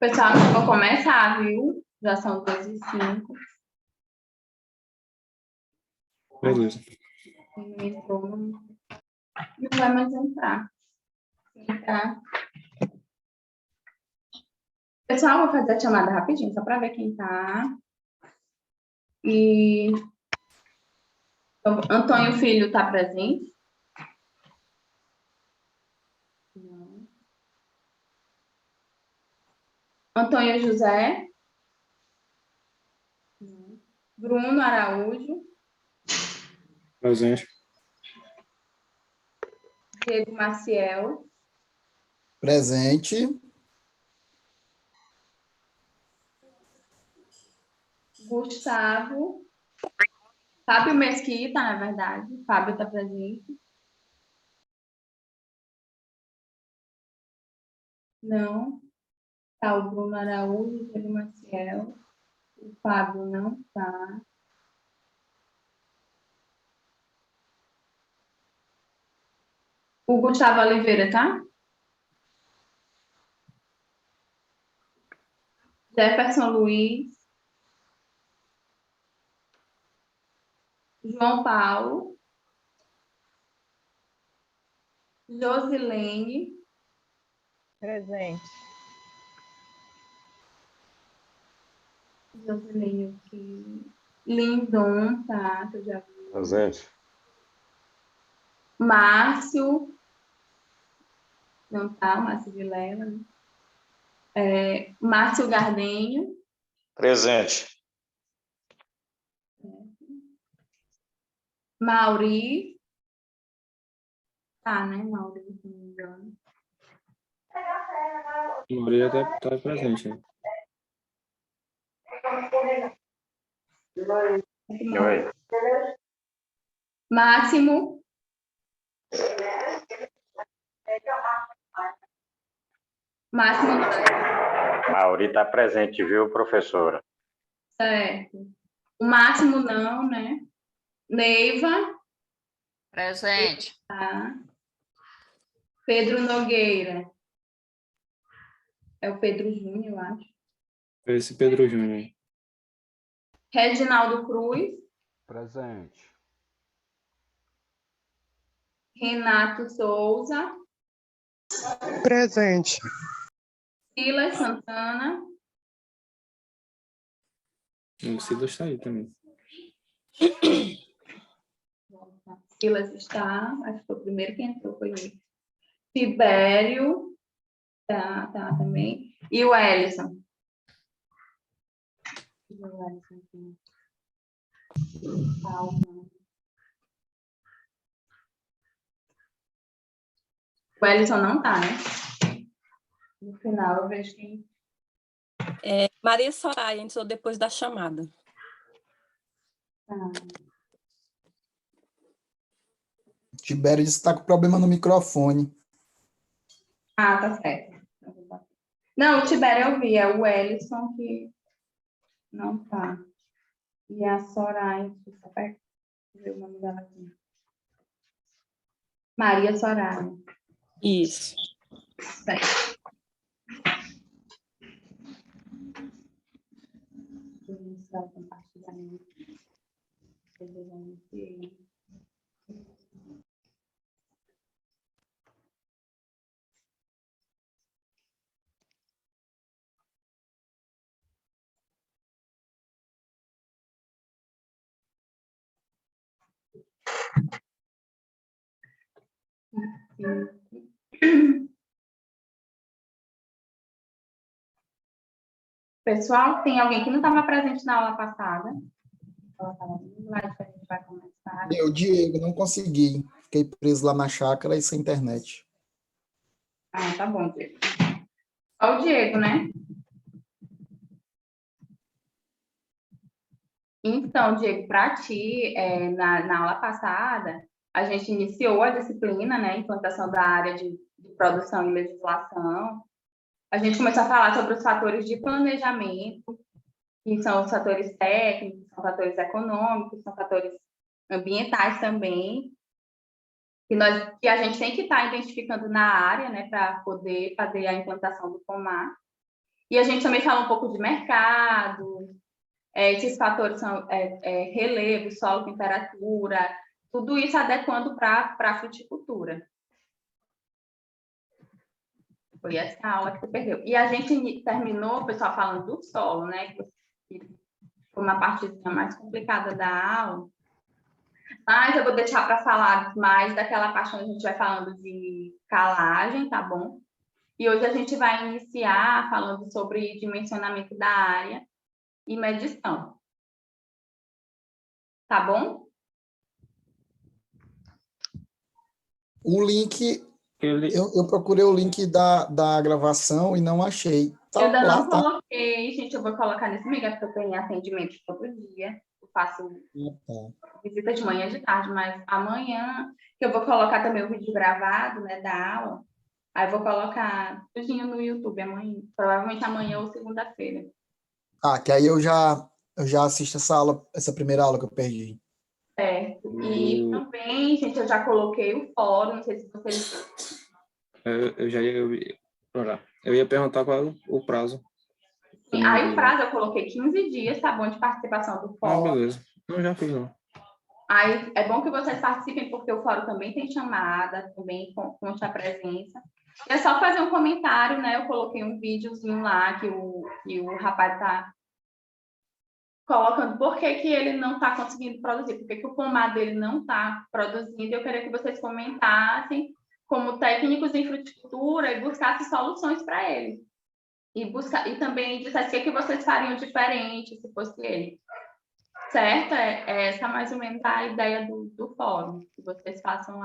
Pessoal, eu vou começar, viu? Já são 2h05. Beleza. Não entrou, não vai mais entrar. Tá. Pessoal, vou fazer a chamada rapidinho, só para ver quem tá. E então, Antônio Filho está presente? Não. Antônio José? Não. Bruno Araújo? Presente. Diego Maciel? Presente. Gustavo? Fábio Mesquita, na verdade. Fábio está presente? Não. Tá o Bruno Araújo, o Diego Maciel. O Fábio não tá. O Gustavo Oliveira, tá? Jefferson Luiz. João Paulo. Josilene. Presente. Josilene aqui. Lindon, tá? Que eu já vi. Presente. Márcio. Não tá, Márcio Vilela. Né? Márcio Gardenho. Presente. Mauri. Tá, né, Mauri, se não me engano. Maria está presente. Né? Oi. Máximo. Máximo, Mauri está presente, viu, professora? certo. O Máximo não, né? Neiva. Presente. Tá. Pedro Nogueira. É o Pedro Júnior, eu acho. Esse Pedro Júnior. Reginaldo Cruz. Presente. Renato Souza. Presente. Silas Santana. O Silas está aí também. Silas está, acho que foi o primeiro que entrou, foi ele. Tibério. Tá também. E o Ellison. O Ellison aqui. O Ellison não tá, né? No final eu vejo quem. Maria Soraya entrou depois da chamada. Tá. Tibério disse que está com problema no microfone. Ah, tá certo. Não, o Tibério eu vi, é o Ellison que não tá. E a Soraya, deixa eu só ver o nome dela aqui. Maria Soraya. Isso. Certo. Vou iniciar o compartilhamento. Pessoal, tem alguém que não estava presente na aula passada? Ela estava vindo lá, a gente vai começar. Eu, Diego, não consegui. Fiquei preso lá na chácara e sem internet. Ah, tá bom, Diego. Só o Diego, né? Então, Diego, para ti, na aula passada, a gente iniciou a disciplina, né, implantação da área de produção e legislação. A gente começou a falar sobre os fatores de planejamento, que são os fatores técnicos, são fatores econômicos, são fatores ambientais também, que a gente tem que estar identificando na área, né, para poder fazer a implantação do pomar. E a gente também fala um pouco de mercado, esses fatores são relevo, solo, temperatura, tudo isso adequando para a fruticultura. Foi essa aula que você perdeu. E a gente terminou, o pessoal, falando do solo, né? Que foi uma partezinha mais complicada da aula. Mas eu vou deixar para falar mais daquela parte onde a gente vai falando de calagem, tá bom? E hoje a gente vai iniciar falando sobre dimensionamento da área e medição. Tá bom? O link, Ele, eu procurei o link da gravação e não achei. Tá Eu ainda lá, não tá. coloquei, gente, eu vou colocar nesse mês, porque eu tenho atendimento todo dia. Eu faço visita de manhã e de tarde, mas amanhã, que eu vou colocar também o vídeo gravado, né, da aula, aí eu vou colocar tudinho no YouTube amanhã, provavelmente amanhã ou segunda-feira. Que aí eu já assisto essa aula, essa primeira aula que eu perdi. Certo. E também, gente, eu já coloquei o fórum, não sei se vocês... eu ia perguntar qual é o prazo. Sim, aí o prazo eu coloquei 15 dias, tá bom, de participação do fórum. Beleza. Eu já fiz, não. Aí é bom que vocês participem, porque o fórum também tem chamada, também conte a presença. É só fazer um comentário, né? Eu coloquei um videozinho lá que o rapaz está colocando por que ele não está conseguindo produzir, por que o pomar dele não está produzindo. Eu queria que vocês comentassem como técnicos em fruticultura e buscassem soluções para ele. E também dissessem o que vocês fariam diferente se fosse ele. Certo? Essa é mais ou menos a ideia do fórum, que vocês façam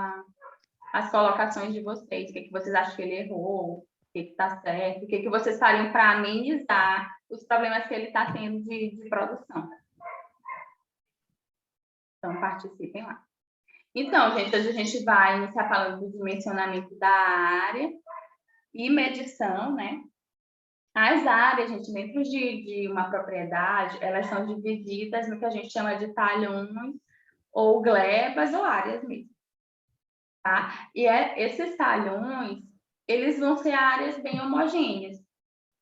as colocações de vocês, o que vocês acham que ele errou, o que está certo, o que vocês fariam para amenizar os problemas que ele está tendo de produção. Então, participem lá. Então, gente, hoje a gente vai iniciar falando do dimensionamento da área e medição, né? As áreas, gente, dentro de uma propriedade, elas são divididas no que a gente chama de talhões, ou glebas, ou áreas mesmo. Tá? E esses talhões, eles vão ser áreas bem homogêneas.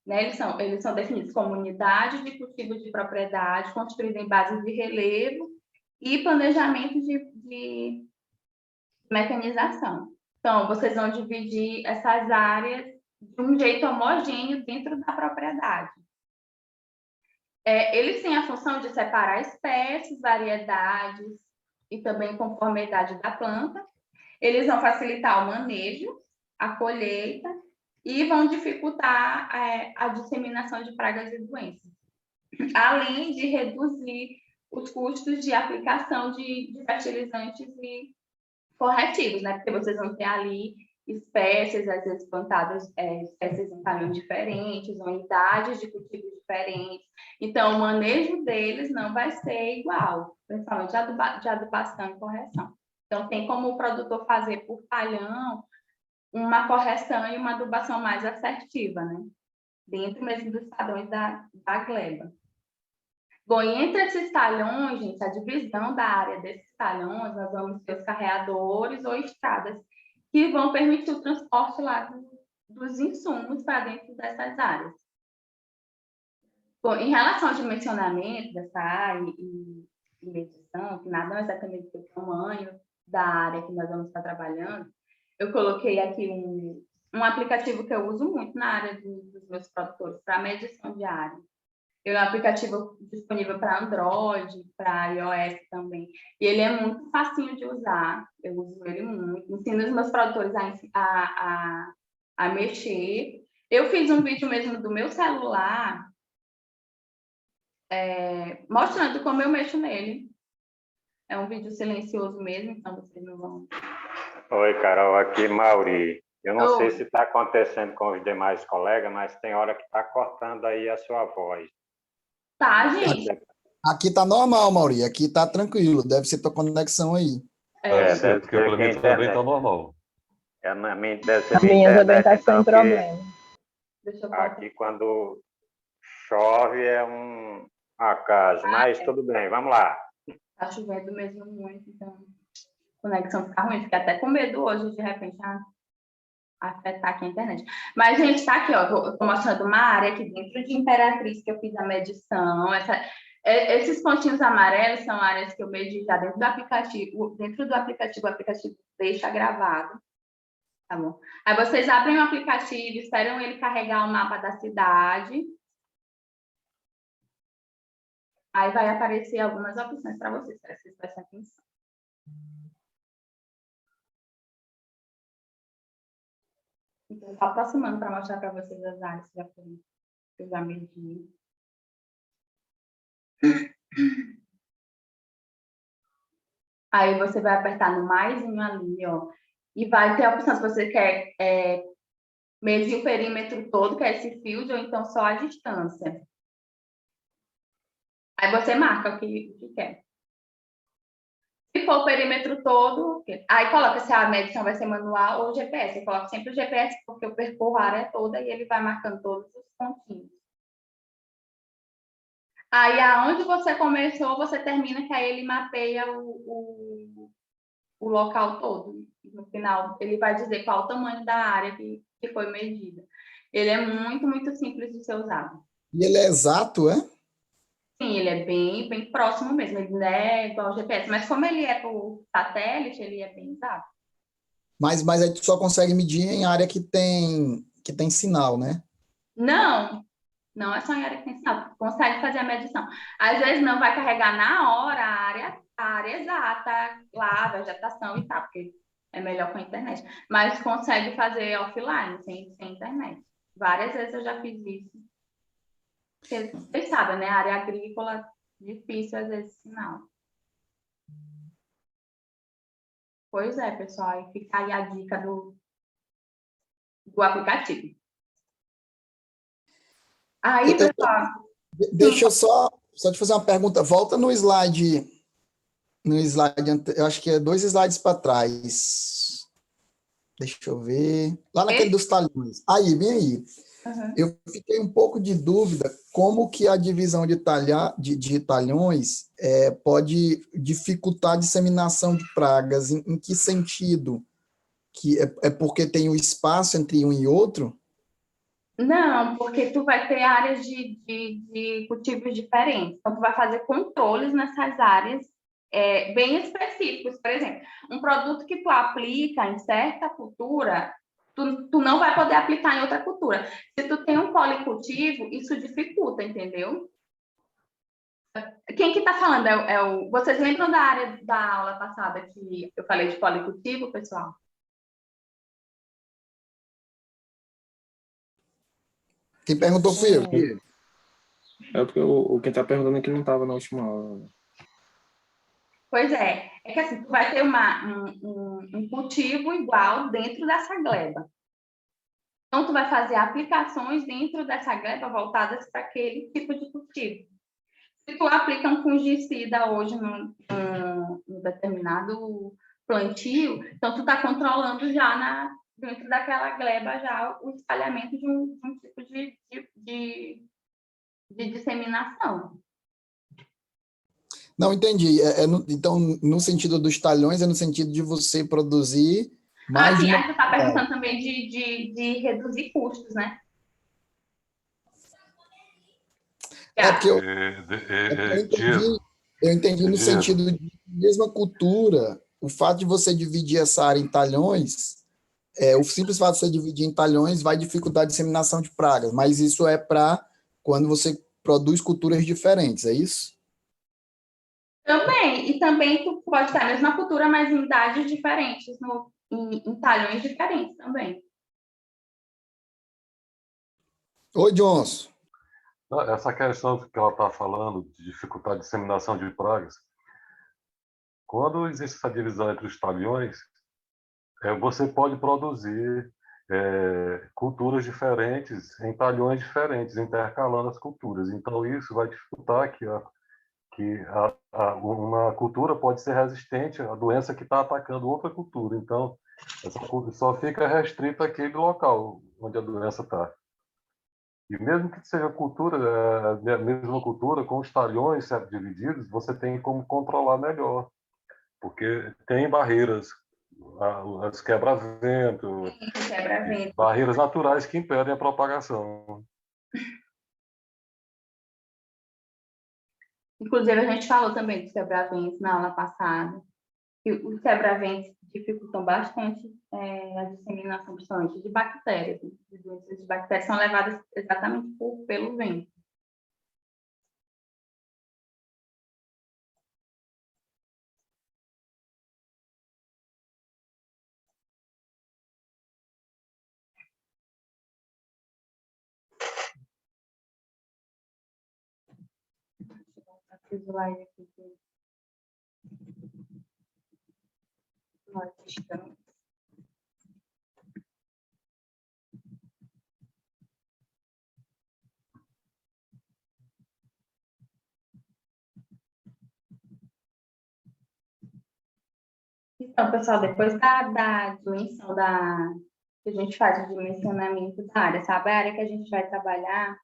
Né? Eles são definidos como unidades de cultivo de propriedade, construídas em base de relevo e planejamento de mecanização. Então, vocês vão dividir essas áreas de um jeito homogêneo dentro da propriedade. Eles têm a função de separar espécies, variedades e também conformidade da planta. Eles vão facilitar o manejo, a colheita e vão dificultar a disseminação de pragas e doenças, além de reduzir os custos de aplicação de fertilizantes e corretivos, né? Porque vocês vão ter ali espécies, às vezes plantadas, espécies em tamanho diferentes, unidades de cultivo diferentes. Então, o manejo deles não vai ser igual, principalmente de adubação e correção. Então, tem como o produtor fazer por talhão uma correção e uma adubação mais assertiva, né? Dentro mesmo dos padrões da gleba. Bom, e entre esses talhões, gente, a divisão da área desses talhões, nós vamos ter os carreadores ou estradas, que vão permitir o transporte lá dos insumos para dentro dessas áreas. Bom, em relação ao dimensionamento dessa área e medição, que nada é exatamente o tamanho da área que nós vamos estar trabalhando, eu coloquei aqui um aplicativo que eu uso muito na área dos meus produtores para medição de área. Ele é um aplicativo disponível para Android, para iOS também. E ele é muito facinho de usar. Eu uso ele muito. Ensino os meus produtores a mexer. Eu fiz um vídeo mesmo do meu celular mostrando como eu mexo nele. É um vídeo silencioso mesmo, então vocês não vão... Oi, Carol, aqui Mauri. Eu não sei se está acontecendo com os demais colegas, mas tem hora que está cortando aí a sua voz. Tá, gente. Aqui tá normal, Mauri. Aqui tá tranquilo. Deve ser tua conexão aí. Deve porque pelo menos também está normal. Na minha, deve ser A minha minha também internet, está sem então, problema. Deixa eu aqui quando chove é um acaso, mas tudo bem, vamos lá. Tá chovendo mesmo muito, então a conexão fica ruim. Fiquei até com medo hoje, de repente. afetar aqui a internet. Mas, gente, tá aqui, ó. Eu tô mostrando uma área aqui dentro de Imperatriz que eu fiz a medição. Esses pontinhos amarelos são áreas que eu medi já dentro do aplicativo. Dentro do aplicativo, o aplicativo deixa gravado. Tá bom? Aí vocês abrem o aplicativo, esperam ele carregar o mapa da cidade. Aí vai aparecer algumas opções para vocês prestem atenção. Então, estou aproximando para mostrar para vocês as áreas que eu já medi. Aí você vai apertar no maisinho ali, ó. E vai ter a opção se você quer medir o perímetro todo, que é esse field, ou então só a distância. Aí você marca o que quer. Se for o perímetro todo, aí coloca se a medição vai ser manual ou GPS. Eu coloco sempre o GPS, porque eu percorro a área toda e ele vai marcando todos os pontinhos. Aí, aonde você começou, você termina, que aí ele mapeia o local todo. No final, ele vai dizer qual o tamanho da área que foi medida. Ele é muito, muito simples de ser usado. E ele é exato, é? Sim, ele é bem próximo mesmo. Ele não é igual ao GPS, mas como ele é por satélite, ele é bem exato. Mas aí tu só consegue medir em área que tem sinal, né? Não é só em área que tem sinal. Tu consegue fazer a medição. Às vezes não vai carregar na hora a área exata, lá, a vegetação e tal, porque é melhor com a internet. Mas consegue fazer offline, sem internet. Várias vezes eu já fiz isso. Porque, vocês sabem, né? A área agrícola, difícil às vezes sinal. Pois é, pessoal. E fica aí a dica do aplicativo. Aí, pessoal... Deixa eu só te fazer uma pergunta. Volta no slide, eu acho que é 2 slides para trás. Deixa eu ver. Lá naquele dos talhões. Aí, bem aí. Uhum. Eu fiquei um pouco de dúvida como que a divisão de talhões pode dificultar a disseminação de pragas. Em que sentido? Que é porque tem o espaço entre um e outro? Não, porque tu vai ter áreas de cultivos diferentes. Então, tu vai fazer controles nessas áreas bem específicos. Por exemplo, um produto que tu aplica em certa cultura, tu não vai poder aplicar em outra cultura. Se tu tem um policultivo, isso dificulta, entendeu? Quem que está falando? Vocês lembram da área da aula passada que eu falei de policultivo, pessoal? Quem perguntou fui eu. É porque quem está perguntando aqui não estava na última aula. Pois é que assim, tu vai ter um cultivo igual dentro dessa gleba. Então, tu vai fazer aplicações dentro dessa gleba voltadas para aquele tipo de cultivo. Se tu aplica um fungicida hoje num determinado plantio, então tu está controlando já dentro daquela gleba já o espalhamento de um tipo de disseminação. Não, entendi. Então, no sentido dos talhões, é no sentido de você produzir mais sim, de uma... aí tu está perguntando também de reduzir custos, né? Porque eu entendi no Diego. sentido de mesma cultura, o fato de você dividir essa área em talhões, o simples fato de você dividir em talhões vai dificultar a disseminação de pragas, mas isso é para quando você produz culturas diferentes, é isso? Também, e também tu pode ter a mesma cultura, mas em idades diferentes, em talhões diferentes também. Oi, Johnson. Essa questão que ela está falando de dificultar a disseminação de pragas, quando existe essa divisão entre os talhões, você pode produzir culturas diferentes em talhões diferentes, intercalando as culturas. Então, isso vai dificultar que uma cultura pode ser resistente à doença que está atacando outra cultura. Então, essa cultura só fica restrita àquele local onde a doença está. E mesmo que seja a mesma cultura, com os talhões divididos, você tem como controlar melhor, porque tem barreiras As quebra-vento, Quebra-vento. barreiras naturais que impedem a propagação. Inclusive, a gente falou também dos quebra-ventos na aula passada. E os quebra-ventos dificultam bastante a disseminação, principalmente de bactérias. Né? As doenças de bactérias são levadas exatamente pelo vento. Slide aqui que nós estamos. Então, pessoal, depois da dimensão que a gente faz o dimensionamento da área, sabe? A área que a gente vai trabalhar,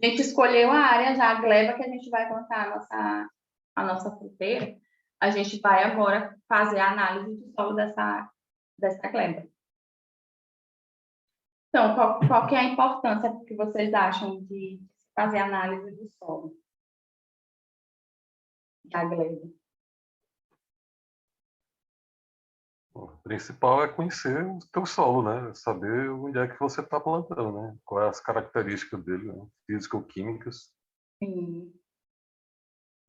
a gente escolheu a área já, a gleba que a gente vai plantar a nossa fruteira, a gente vai agora fazer a análise do solo dessa gleba. Então, qual que é a importância que vocês acham de fazer a análise do solo da gleba? O principal é conhecer o teu solo, né? Saber onde é que você está plantando, né? Quais as características dele, né? Físico-químicas. Sim.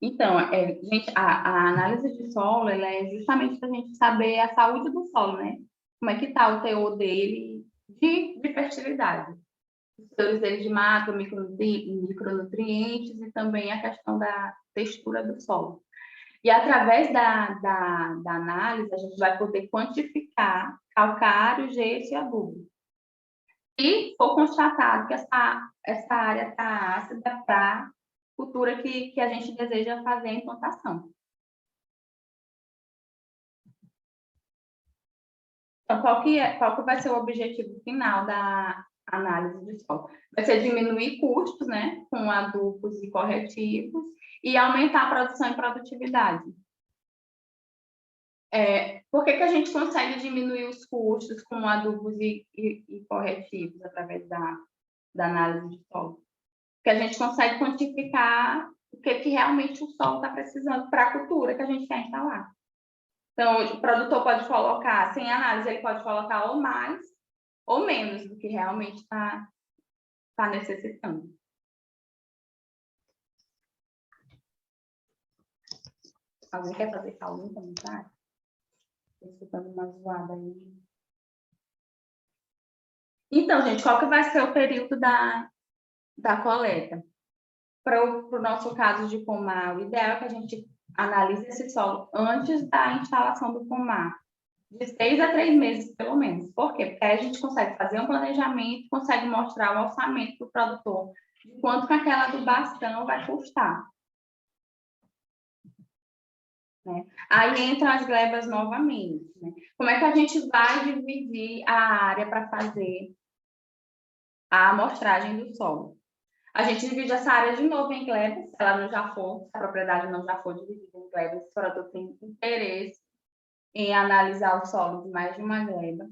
Então, gente, a análise de solo ela é justamente para a gente saber a saúde do solo, né? Como é que está o teor dele de fertilidade. Os teores dele de macro, micronutrientes e também a questão da textura do solo. E através da análise, a gente vai poder quantificar calcário, gesso e adubo. E for constatado que essa área está ácida para a cultura que a gente deseja fazer a implantação. Então, qual que vai ser o objetivo final da análise de solo? Vai ser diminuir custos, né, com adubos e corretivos e aumentar a produção e produtividade. Por que a gente consegue diminuir os custos com adubos e corretivos através da análise de solo? Porque a gente consegue quantificar o que realmente o solo está precisando para a cultura que a gente quer instalar. Então, o produtor pode colocar, sem análise, ele pode colocar ou mais ou menos do que realmente está necessitando. Alguém quer fazer algum comentário? Estou escutando uma zoada aí. Então, gente, qual que vai ser o período da coleta? Para o nosso caso de pomar, o ideal é que a gente analise esse solo antes da instalação do pomar, de 6 a 3 meses, pelo menos. Por quê? Porque aí a gente consegue fazer um planejamento, consegue mostrar o orçamento do produtor, de quanto que aquela adubação vai custar. Né? Aí entram as glebas novamente. Né? Como é que a gente vai dividir a área para fazer a amostragem do solo? A gente divide essa área de novo em glebas, se ela não já for, se a propriedade não já for dividida em glebas, se o produtor tem interesse em analisar o solo de mais de uma gleba.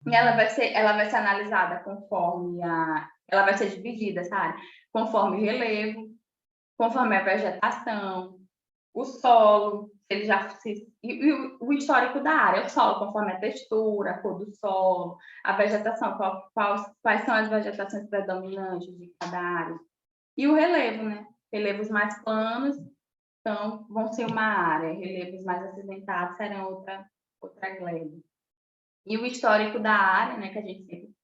E ela vai ser analisada conforme ela vai ser dividida, essa área, conforme o relevo, conforme a vegetação, o solo, ele e o histórico da área, o solo, conforme a textura, a cor do solo, a vegetação, quais são as vegetações predominantes de cada área. E o relevo, né? Relevos mais planos, então, vão ser uma área. Relevos mais acidentados serão outra gleba. E o histórico da área, né? Que a gente sempre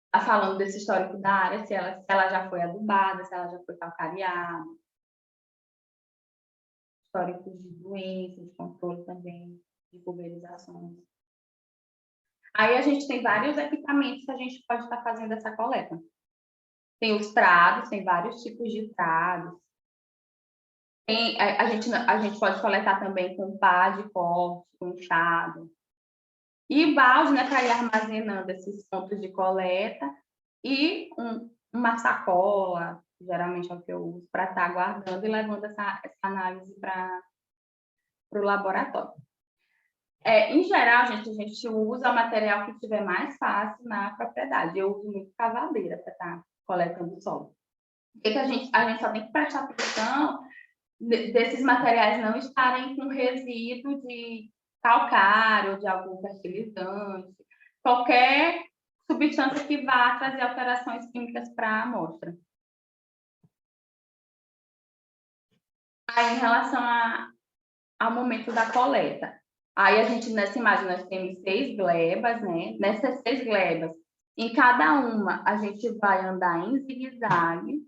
está falando desse histórico da área, se ela já foi adubada, se ela já foi calcareada. Históricos de doenças, de controle também, de pulverizações. Aí a gente tem vários equipamentos que a gente pode estar fazendo essa coleta. Tem os trados, tem vários tipos de trados. A gente pode coletar também com pá de corte, com enxada. E balde, né, para ir armazenando esses pontos de coleta. E uma sacola, geralmente é o que eu uso, para estar guardando e levando essa análise para o laboratório. Em geral, a gente usa o material que tiver mais fácil na propriedade. Eu uso muito cavadeira para estar coletando solo. Porque a gente só tem que prestar atenção desses materiais não estarem com resíduo de calcário, de algum fertilizante, qualquer substância que vá trazer alterações químicas para a amostra. Aí, em relação ao momento da coleta, aí a gente, nessa imagem, nós temos 6 glebas, né? Nessas 6 glebas, em cada uma, a gente vai andar em zigue-zague.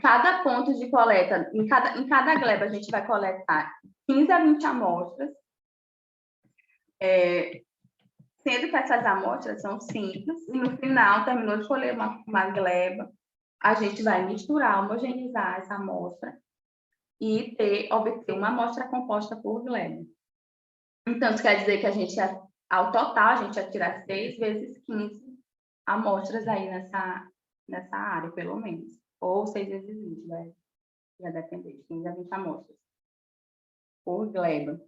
Cada ponto de coleta, em cada gleba, a gente vai coletar 15 a 20 amostras, sendo que essas amostras são simples, e no final, terminou de colher uma gleba, a gente vai misturar, homogeneizar essa amostra e obter uma amostra composta por gleba. Então, isso quer dizer que ao total, a gente vai tirar 6 vezes 15 amostras aí nessa área, pelo menos. Ou 6 vezes 20, vai depender, 15 a 20 amostras por gleba.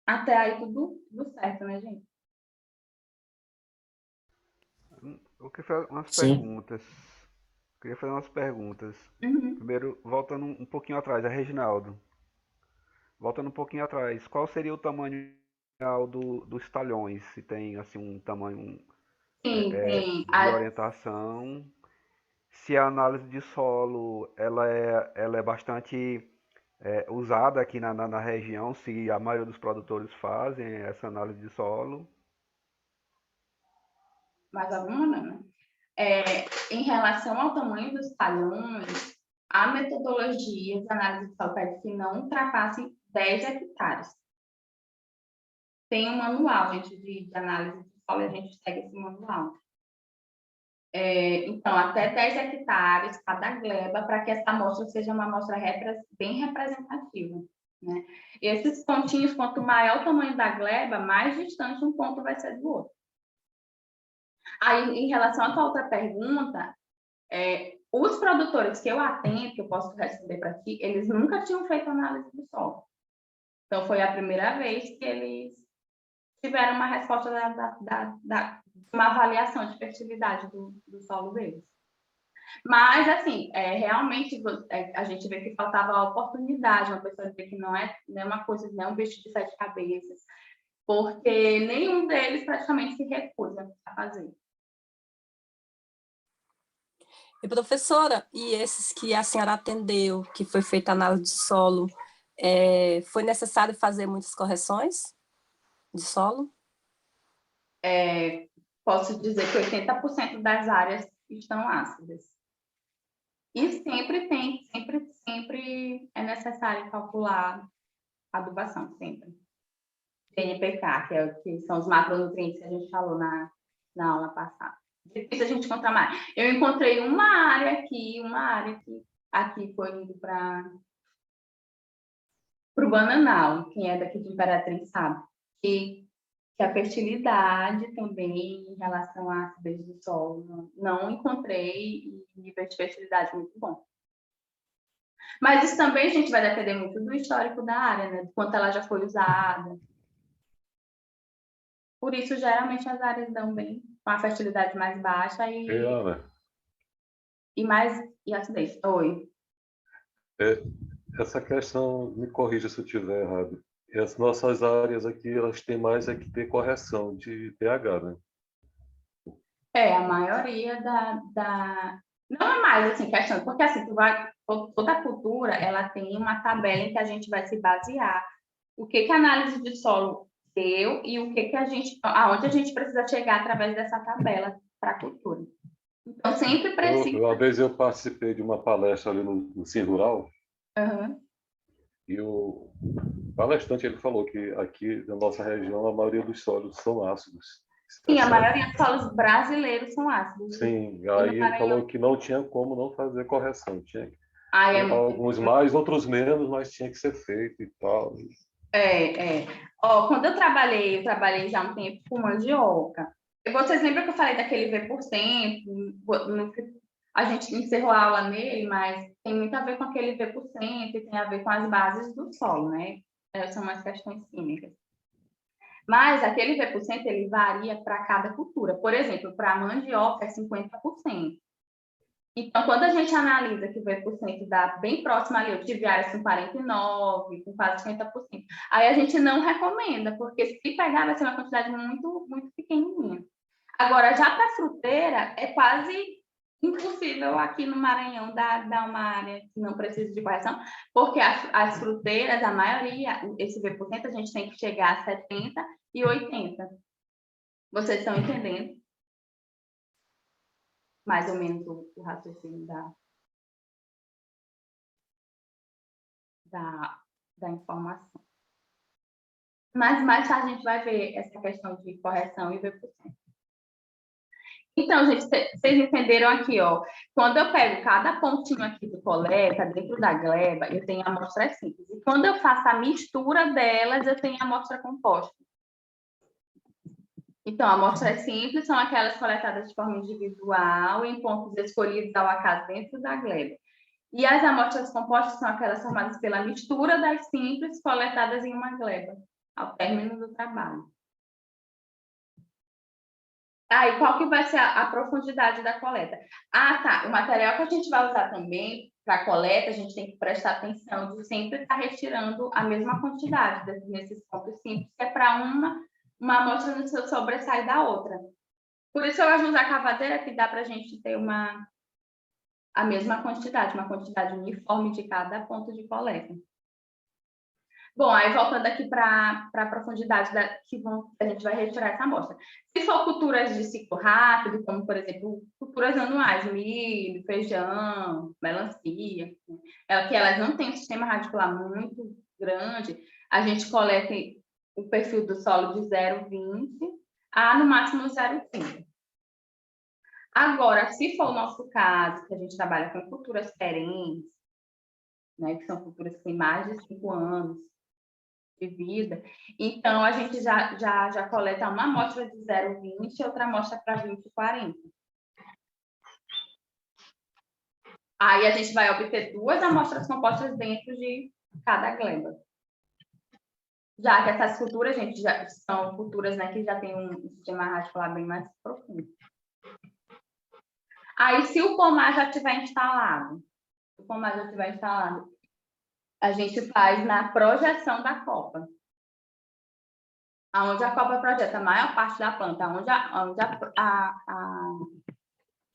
Até aí tudo certo, né, gente? Eu queria fazer umas Sim. perguntas. Queria fazer umas perguntas. Uhum. Primeiro, voltando um pouquinho atrás, a Reginaldo. Voltando um pouquinho atrás, qual seria o tamanho ideal dos talhões? Se tem assim um tamanho Sim, tem. de orientação? Se a análise de solo ela é bastante usada aqui na região, se a maioria dos produtores fazem essa análise de solo? Mais alguma, né? Em relação ao tamanho dos talhões, a metodologia de análise de solo pede que não ultrapasse 10 hectares. Tem um manual, gente, de análise de solo, e a gente segue esse manual. Então, até 10 hectares cada gleba, para que essa amostra seja uma amostra bem representativa, né? E esses pontinhos, quanto maior o tamanho da gleba, mais distante um ponto vai ser do outro. Aí, em relação à tua outra pergunta, os produtores que eu atendo, que eu posso responder para ti, eles nunca tinham feito análise do solo. Então, foi a primeira vez que eles tiveram uma resposta uma avaliação de fertilidade do solo deles. Mas, assim, realmente a gente vê que faltava a oportunidade, uma pessoa dizer que não é uma coisa, não é um bicho de 7 cabeças, porque nenhum deles praticamente se recusa a fazer. E, professora, e esses que a senhora atendeu, que foi feita análise de solo, foi necessário fazer muitas correções de solo? Posso dizer que 80% das áreas estão ácidas. E sempre é necessário calcular a adubação, sempre. NPK, que são os macronutrientes que a gente falou na aula passada. Difícil a gente encontrar mais. Eu encontrei uma área que aqui foi indo para o Bananal, quem é daqui de Imperatriz sabe, que a fertilidade também em relação à acidez do solo, não encontrei nível de fertilidade muito bom. Mas isso também, gente, vai depender muito do histórico da área, né? Do quanto ela já foi usada. Por isso, geralmente, as áreas dão bem com a fertilidade mais baixa e acidez. Oi. Essa questão, me corrija se eu estiver errado. As nossas áreas aqui, elas têm mais que ter correção de pH, né? A maioria não é mais, assim, questão, porque, assim, toda cultura, ela tem uma tabela em que a gente vai se basear. O que a análise de solo deu e aonde a gente precisa chegar através dessa tabela para a cultura. Então, sempre precisa... Uma vez eu participei de uma palestra ali no Sim Rural, e o palestrante ele falou que aqui na nossa região a maioria dos solos são ácidos. Sim, a maioria dos solos brasileiros são ácidos. Sim, aí ele falou que não tinha como não fazer correção. Tinha alguns mais, outros menos, mas tinha que ser feito e tal. Quando eu trabalhei já há um tempo com mandioca. Vocês lembram que eu falei daquele V%? A gente encerrou a aula nele, mas tem muito a ver com aquele V% e tem a ver com as bases do solo, né? São umas questões químicas. Mas aquele V%, ele varia para cada cultura. Por exemplo, para a mandioca é 50%. Então, quando a gente analisa que o V% dá bem próximo ali, eu tive áreas com 49%, com quase 50%, aí a gente não recomenda, porque se pegar vai ser uma quantidade muito, muito pequenininha. Agora, já para a fruteira, é quase impossível aqui no Maranhão dar uma área que não precisa de correção, porque as fruteiras, a maioria, esse V% a gente tem que chegar a 70% e 80%. Vocês estão entendendo? Mais ou menos o raciocínio da informação. Mas mais tarde a gente vai ver essa questão de correção e V%. Então, gente, vocês entenderam aqui, ó. Quando eu pego cada pontinho aqui do coleta dentro da gleba, eu tenho a amostra simples. E quando eu faço a mistura delas, eu tenho a amostra composta. Então, amostras simples são aquelas coletadas de forma individual, em pontos escolhidos ao acaso dentro da gleba. E as amostras compostas são aquelas formadas pela mistura das simples coletadas em uma gleba, ao término do trabalho. E qual que vai ser a profundidade da coleta? Tá. O material que a gente vai usar também para coleta, a gente tem que prestar atenção de sempre estar retirando a mesma quantidade nesses pontos simples, que é para uma amostra não se sobressair da outra. Por isso eu gosto de usar a cavadeira, que dá para a gente ter a mesma quantidade, uma quantidade uniforme de cada ponto de coleta. Bom, aí voltando aqui para a profundidade que a gente vai retirar essa amostra. Se for culturas de ciclo rápido, como, por exemplo, culturas anuais, milho, feijão, melancia, que elas não têm um sistema radicular muito grande, a gente coleta o perfil do solo de 0,20 a, no máximo, 0,5. Agora, se for o nosso caso, que a gente trabalha com culturas perenes, né, que são culturas que têm mais de 5 anos de vida, então a gente já coleta uma amostra de 0,20 e outra amostra para 20,40. Aí a gente vai obter 2 amostras compostas dentro de cada gleba. Já que essas culturas, gente, já são culturas, né, que já tem um sistema radicular bem mais profundo. Aí, se o pomar já estiver instalado, a gente faz na projeção da copa. Onde a copa projeta a maior parte da planta, onde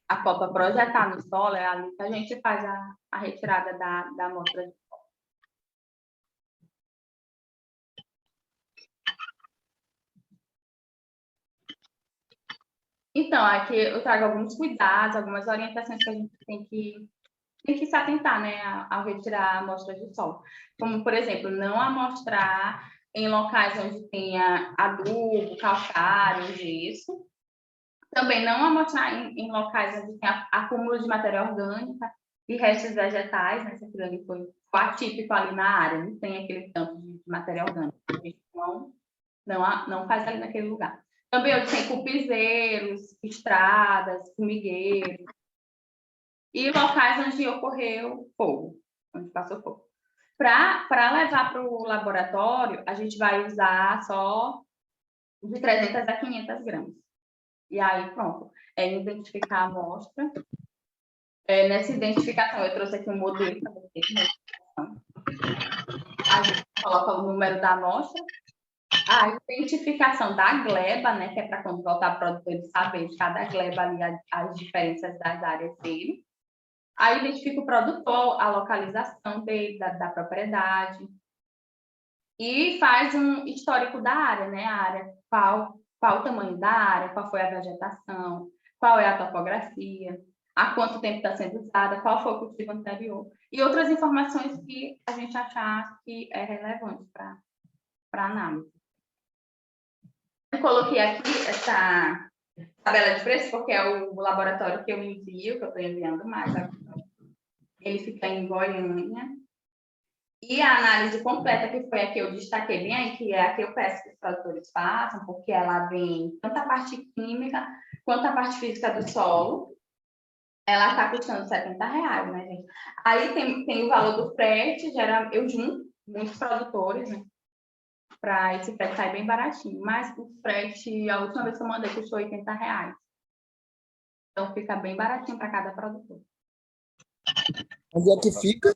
a copa projetar no solo, é ali que a gente faz a retirada da amostra de copa. Então, aqui eu trago alguns cuidados, algumas orientações que a gente tem que se atentar, né, ao retirar a amostra de solo. Como, por exemplo, não amostrar em locais onde tenha adubo, calcário, gesso. Também não amostrar em locais onde tenha acúmulo de matéria orgânica e restos vegetais, né, se aquilo ali foi atípico ali na área, não tem aquele tanto de matéria orgânica. A gente não faz ali naquele lugar. Também onde tem cupizeiros, estradas, formigueiros. E locais onde ocorreu fogo, onde passou fogo. Para levar para o laboratório, a gente vai usar só de 300 a 500 gramas. E aí, pronto, identificar a amostra. Nessa identificação, eu trouxe aqui um modelo para vocês. A gente coloca o número da amostra. A identificação da gleba, né, que é para quando voltar para o produtor ele saber de cada gleba ali as diferenças das áreas dele. Aí identifica o produtor, a localização dele, da propriedade. E faz um histórico da área, né? A área, qual o tamanho da área, qual foi a vegetação, qual é a topografia, há quanto tempo está sendo usada, qual foi o cultivo anterior. E outras informações que a gente achar que é relevante para análise. Eu coloquei aqui essa tabela de preços, porque é o laboratório que eu envio, que eu estou enviando mais. Ele fica em Goiânia. E a análise completa, que foi a que eu destaquei bem aí, que é a que eu peço que os produtores façam, porque ela vem tanto a parte química quanto a parte física do solo. Ela está custando R$70, né, gente? Aí tem o valor do frete, eu junto muitos produtores, né, para esse frete sair bem baratinho. Mas o frete, a última vez que eu mandei, custou R$ 80. Então fica bem baratinho para cada produtor. Onde é que fica?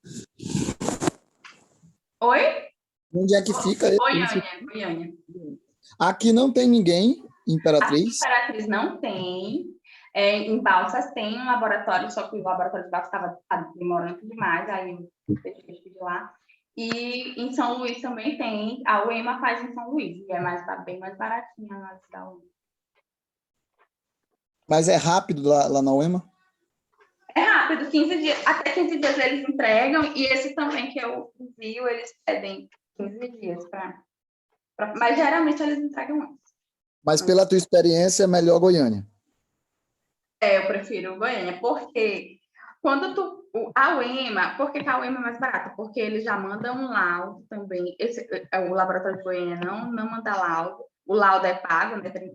Oi? Onde é que fica? Goiânia. Aqui não tem ninguém, Aqui em Imperatriz. Imperatriz não tem. Em Balsas tem um laboratório, só que o laboratório de Balsas estava demorando demais, aí eu deixei de pedir lá. E em São Luís também tem. A UEMA faz em São Luís, e é bem mais baratinha a análise da UEMA. Mas é rápido lá na UEMA? É rápido, 15 dias, até 15 dias eles entregam, e esse também que eu envio, eles pedem 15 dias mas geralmente eles entregam antes. Mas pela tua experiência, é melhor Goiânia. Eu prefiro Goiânia, porque quando a UEMA, por que a UEMA é mais barata? Porque eles já mandam um laudo também. O laboratório de Goiânia não manda laudo. O laudo é pago, né? R$ 30.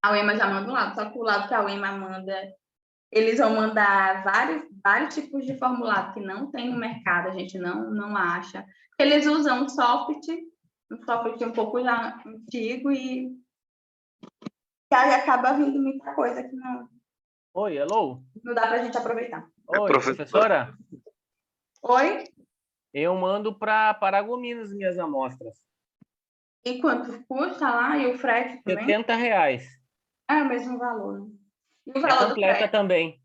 A UEMA já manda um laudo, só que o laudo que a UEMA manda, eles vão mandar vários tipos de formulado que não tem no mercado, a gente não acha. Eles usam um software um pouco já antigo e aí acaba vindo muita coisa que Oi, alô? não dá para a gente aproveitar. Oi, professora? Oi? Eu mando para Paragominas minhas amostras. E quanto custa lá? E o frete também? R$ 70. É o mesmo valor. Né? E o É valor do completa frete? também.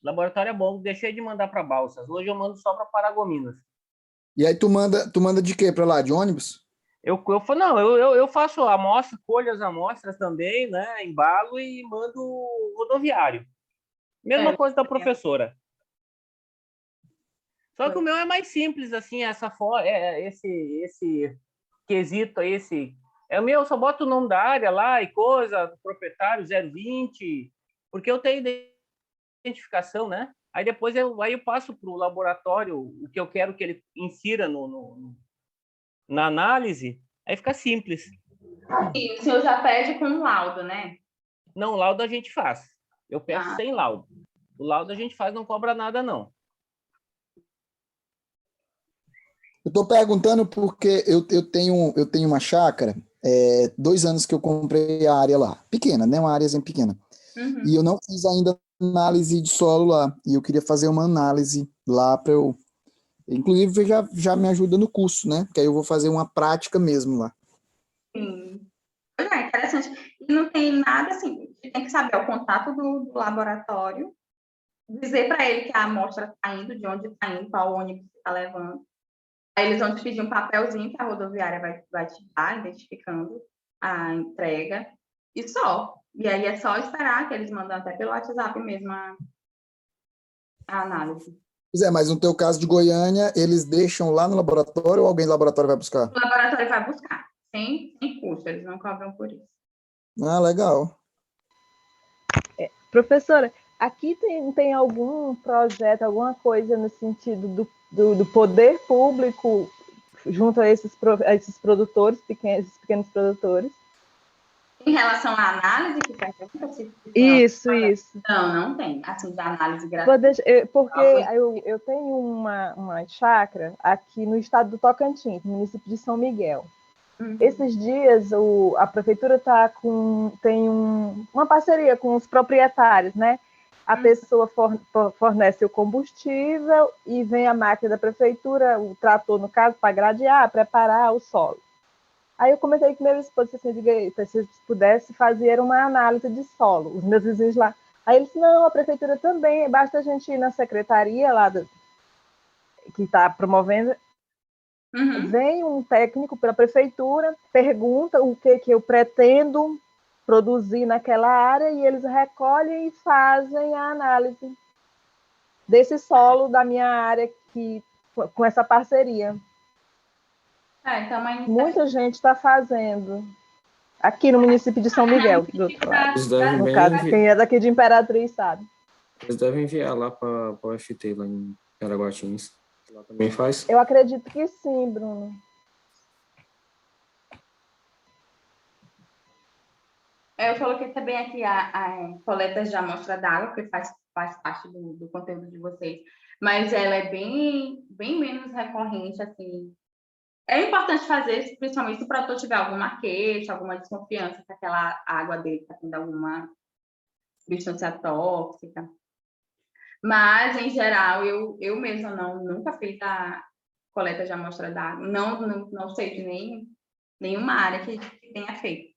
Laboratório é bom, deixei de mandar para Balsas. Hoje eu mando só para Paragominas. E aí tu manda de quê para lá? De ônibus? Eu faço amostra, colho as amostras também, né? Embalo e mando rodoviário. Mesma coisa da professora. Só que o meu é mais simples, assim, esse quesito, é o meu, eu só boto o nome da área lá e coisa, proprietário 020, porque eu tenho identificação, né? Aí depois eu passo para o laboratório o que eu quero que ele insira na análise, aí fica simples. E o senhor já pede com laudo, né? Não, laudo a gente faz. Eu peço sem laudo. O laudo a gente faz, não cobra nada, não. Eu estou perguntando porque eu tenho uma chácara, 2 anos que eu comprei a área lá. Pequena, né? Uma áreazinha pequena. Uhum. E eu não fiz ainda análise de solo lá. E eu queria fazer uma análise lá para eu... Inclusive, já me ajuda no curso, né? Porque aí eu vou fazer uma prática mesmo lá. Sim. É interessante. E não tem nada assim, você tem que saber o contato do laboratório, dizer para ele que a amostra está indo, de onde está indo, qual ônibus está levando. Aí eles vão te pedir um papelzinho que a rodoviária vai te dar, identificando a entrega, e só. E aí é só esperar, que eles mandam até pelo WhatsApp mesmo a análise. Pois é, mas no teu caso de Goiânia, eles deixam lá no laboratório ou alguém do laboratório vai buscar? O laboratório vai buscar, sem custo, eles não cobram por isso. Ah, legal. Professora, aqui tem algum projeto, alguma coisa no sentido do poder público junto a esses produtores, esses pequenos produtores? Em relação à análise que pergunta, Isso. Não tem. Assim, da análise gratuita. Porque eu tenho uma chácara aqui no estado do Tocantins, no município de São Miguel. Uhum. Esses dias a prefeitura tem uma parceria com os proprietários, né? A pessoa fornece o combustível e vem a máquina da prefeitura, o trator, no caso, para gradear, preparar o solo. Aí eu comentei com meu esposo, assim, se pudesse fazer uma análise de solo, os meus vizinhos lá. Aí ele disse, não, a prefeitura também, basta a gente ir na secretaria lá que está promovendo. Uhum. Vem um técnico pela prefeitura, pergunta o que eu pretendo produzir naquela área e eles recolhem e fazem a análise desse solo da minha área com essa parceria. Então, muita gente está fazendo aqui no município de São Miguel, do outro lado. No caso, quem é daqui de Imperatriz sabe. Eles devem enviar lá para o UFT, lá em Caraguatins. Lá também faz? Eu acredito que sim, Bruno. Eu coloquei também aqui a coletas de amostra d'água, que faz parte do conteúdo de vocês, mas ela é bem menos recorrente, assim, É importante fazer isso, principalmente se o produtor tiver alguma queixa, alguma desconfiança que aquela água dele está tendo alguma substância tóxica. Mas, em geral, eu mesma nunca fiz a coleta de amostra d'água. Não sei de nenhuma área que tenha feito.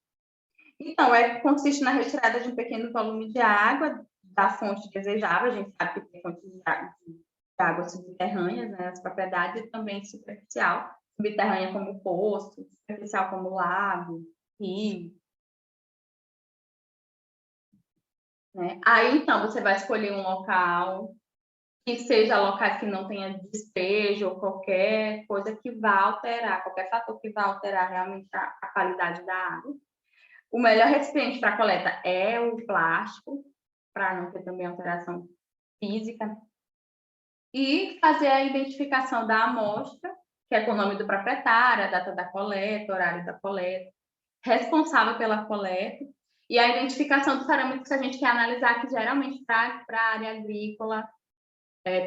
Então, consiste na retirada de um pequeno volume de água da fonte desejável. A gente sabe que tem fontes de água subterrâneas, né, as propriedades, e também superficial. Subterrânea como poço, superficial como lago, rio. Né? Aí, então, você vai escolher um local que seja locais que não tenha despejo ou qualquer coisa que vá alterar, qualquer fator que vá alterar realmente a qualidade da água. O melhor recipiente para coleta é o plástico, para não ter também alteração física. E fazer a identificação da amostra, que é com o nome do proprietário, a data da coleta, horário da coleta, responsável pela coleta, e a identificação dos parâmetros que a gente quer analisar, que geralmente para a área agrícola,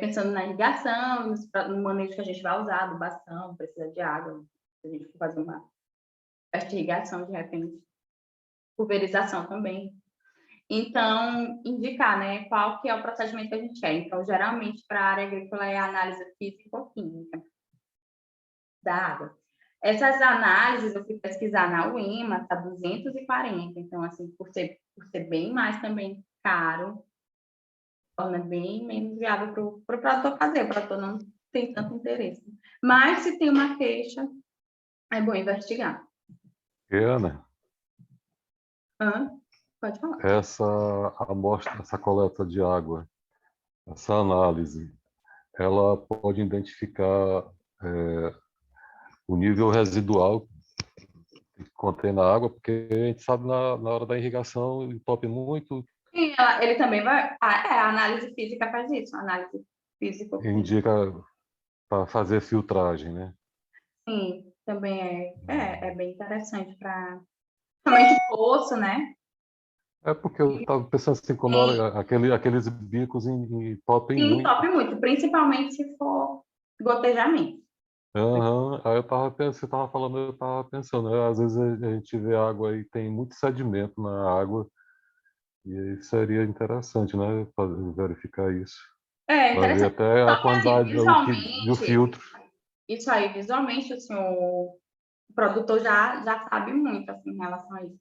pensando na irrigação, no manejo que a gente vai usar, adubação, precisa de água, se a gente for fazer uma teste de irrigação, de repente, pulverização também. Então, indicar, né, qual que é o procedimento que a gente quer. Então, geralmente, para a área agrícola é a análise físico-química da água. Essas análises, eu fui pesquisar na UEMA, está 240. Então, assim, por ser bem mais também caro, torna bem menos viável para o produtor fazer. O produtor não tem tanto interesse. Mas, se tem uma queixa, é bom investigar. Ana, Pode falar. essa amostra, essa coleta de água, essa análise, ela pode identificar o nível residual que contém na água, porque a gente sabe na hora da irrigação entope muito. Sim, ele também vai... a análise física faz isso, a análise física. Indica para fazer filtragem, né? Sim, também é bem interessante para... Somente poço, né? É porque eu estava pensando assim, quando aqueles bicos entopem Sim, muito. entope muito, principalmente se for gotejamento. Uhum. Aí você estava falando, eu estava pensando, né? Às vezes a gente vê água e tem muito sedimento na água, e aí seria interessante, né? Verificar isso. É Para ver interessante. até a Só que, assim, qualidade do filtro. isso aí, visualmente, assim, o produtor já sabe muito, assim, em relação a isso.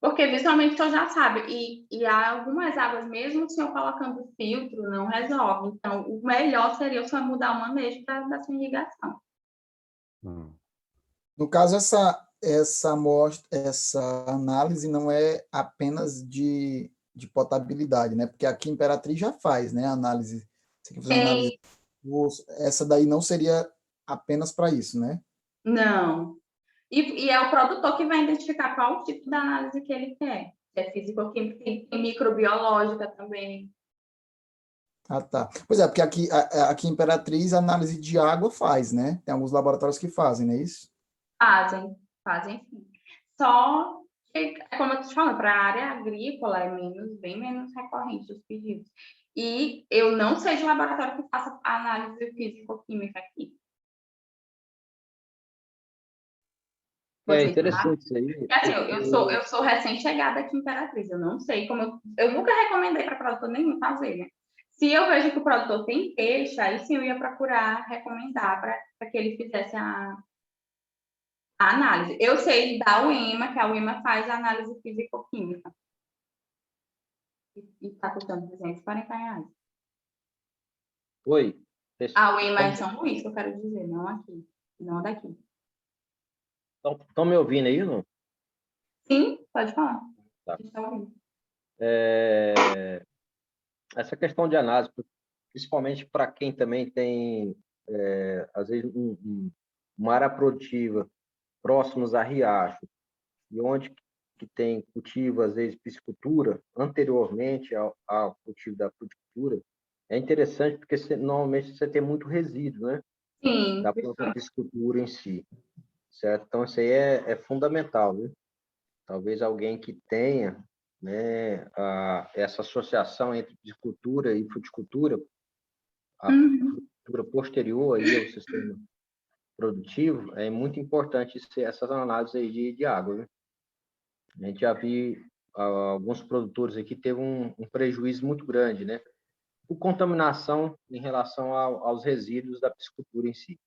Porque visualmente o senhor já sabe, e há algumas águas, mesmo o senhor colocando filtro, não resolve. Então, o melhor seria o senhor mudar o manejo da sua irrigação. No caso, essa análise não é apenas de potabilidade, né? Porque aqui Imperatriz já faz, né? Análise. Você quer fazer uma análise, essa daí não seria apenas para isso, né? Não. E é o produtor que vai identificar qual o tipo de análise que ele quer. Se é físico-química, tem microbiológica também. Ah, tá. Pois é, porque aqui em Imperatriz, análise de água faz, né? Tem alguns laboratórios que fazem, não é isso? Fazem sim. Só que, como eu te falando, para a área agrícola é bem menos recorrente os pedidos. E eu não sei de laboratório que faça análise físico-química aqui. É interessante isso aí. Porque, assim, eu sou recém-chegada aqui em Imperatriz, eu não sei como... Eu nunca recomendei para produtor nenhum fazer, né? Se eu vejo que o produtor tem queixa, aí sim eu ia procurar recomendar para que ele fizesse a análise. Eu sei da UEMA, que a UEMA faz a análise físico-química. E está custando R$240. Oi. A UEMA é em São Luís, que eu quero dizer, não aqui, não daqui. Estão me ouvindo aí, não? Sim, pode falar. Tá. Está ouvindo. Essa questão de análise, principalmente para quem também tem, às vezes, uma área produtiva próximos a riacho, e onde que tem cultivo, às vezes, piscicultura, anteriormente ao cultivo da fruticultura, é interessante porque normalmente você tem muito resíduo, né? Sim. Da própria piscicultura em si, certo? Então, isso aí é fundamental, viu? Talvez alguém que tenha, né, essa associação entre piscicultura e fruticultura, a fruticultura posterior aí ao sistema produtivo, é muito importante essas análises aí de água, viu? A gente já viu alguns produtores aqui teve um prejuízo muito grande, né? Por contaminação em relação aos resíduos da piscicultura em si.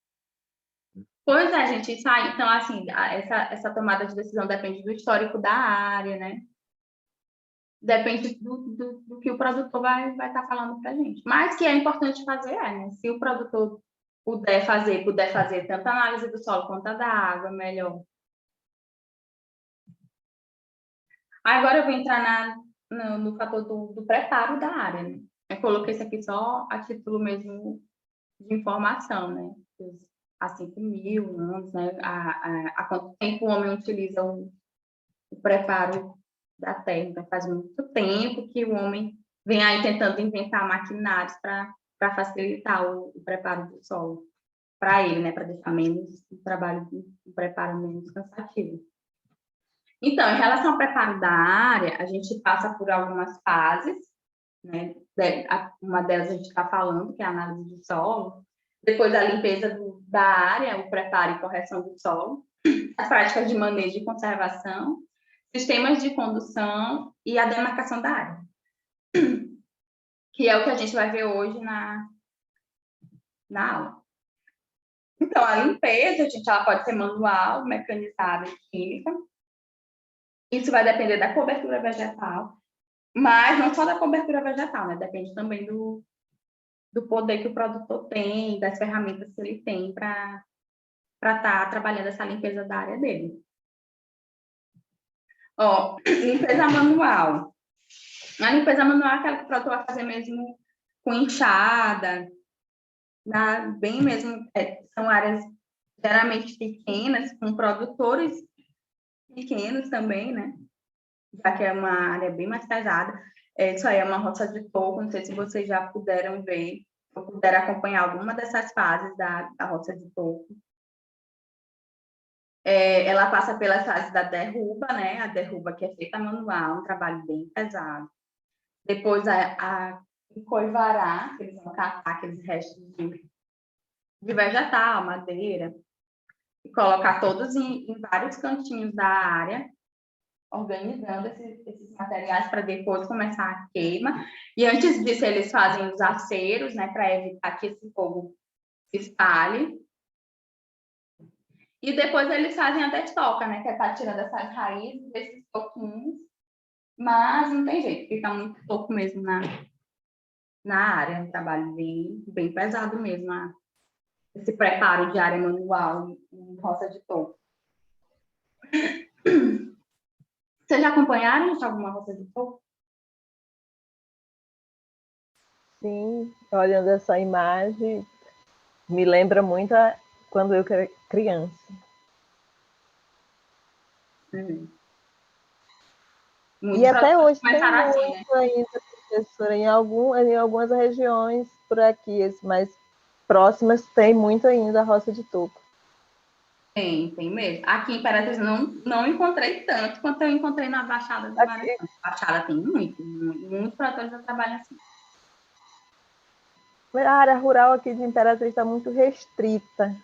Pois é, gente, isso aí, então, assim, essa tomada de decisão depende do histórico da área, né? Depende do que o produtor vai estar falando para a gente. Mas que é importante fazer, né? Se o produtor puder fazer tanto a análise do solo quanto a da água, melhor. Agora eu vou entrar no fator do preparo da área, né? Eu coloquei isso aqui só a título mesmo de informação, né? Há 5.000 anos, né? Há quanto tempo o homem utiliza o preparo da terra? Então, faz muito tempo que o homem vem aí tentando inventar maquinários para facilitar o preparo do solo para ele, né? Para deixar menos o trabalho do preparo menos cansativo. Então, em relação ao preparo da área, a gente passa por algumas fases, né? Uma delas a gente está falando, que é a análise do solo, depois a limpeza da área, o preparo e correção do solo, as práticas de manejo e conservação, sistemas de condução e a demarcação da área, que é o que a gente vai ver hoje na aula. Então, a limpeza, ela pode ser manual, mecanizada e química. Isso vai depender da cobertura vegetal, mas não só da cobertura vegetal, né? Depende também do poder que o produtor tem, das ferramentas que ele tem para estar trabalhando essa limpeza da área dele. Ó, limpeza manual. A limpeza manual é aquela que o produtor vai fazer mesmo com enxada, bem mesmo, são áreas geralmente pequenas, com produtores pequenos também, né? Já que é uma área bem mais pesada. Isso aí é uma roça de toco, não sei se vocês já puderam ver, ou puderam acompanhar alguma dessas fases da roça de toco. Ela passa pelas fases da derruba, né? A derruba que é feita manual, um trabalho bem pesado. Depois a encoivará, que eles vão catar aqueles restos de vegetal, madeira, e colocar todos em vários cantinhos da área, organizando esses materiais para depois começar a queima. E antes disso, eles fazem os aceros, né, para evitar que esse fogo se espalhe. E depois eles fazem a destoca, né, que é para tirar dessas raízes, desses toquinhos. Mas não tem jeito, fica muito toco mesmo na área. Um trabalho bem pesado mesmo, esse preparo de área manual em roça de toco. Vocês já acompanharam alguma roça de toco? Sim, olhando essa imagem, me lembra muito quando eu era criança. E até hoje tem muito ainda, professora, em algumas regiões por aqui, mais próximas, tem muito ainda a roça de toco. Tem mesmo. Aqui em Imperatriz não encontrei tanto quanto eu encontrei na Baixada do Maranhão. A Baixada tem muitos produtores que trabalham assim. A área rural aqui de Imperatriz está muito restrita.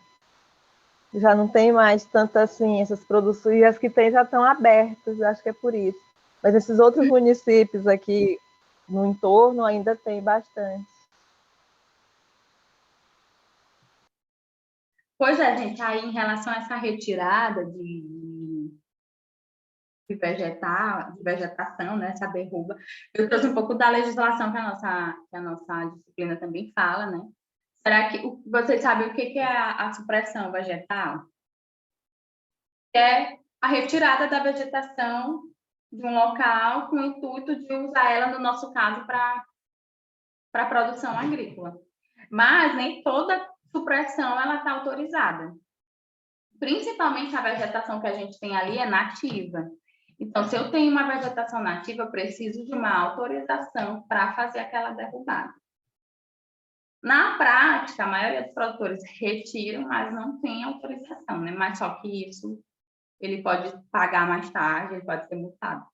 Já não tem mais tanto assim, essas produções, e as que tem já estão abertas, acho que é por isso. Mas esses outros municípios aqui no entorno ainda tem bastante. Pois é, gente, aí em relação a essa retirada de vegetação, né, essa derruba, eu trouxe um pouco da legislação que a nossa disciplina também fala, né? Será que vocês sabem o que é a supressão vegetal? É a retirada da vegetação de um local com o intuito de usar ela, no nosso caso, para a produção agrícola. Mas nem toda supressão ela está autorizada. Principalmente a vegetação que a gente tem ali é nativa. Então, se eu tenho uma vegetação nativa, eu preciso de uma autorização para fazer aquela derrubada. Na prática, a maioria dos produtores retiram, mas não tem autorização, né? Mas só que isso ele pode pagar mais tarde, ele pode ser multado.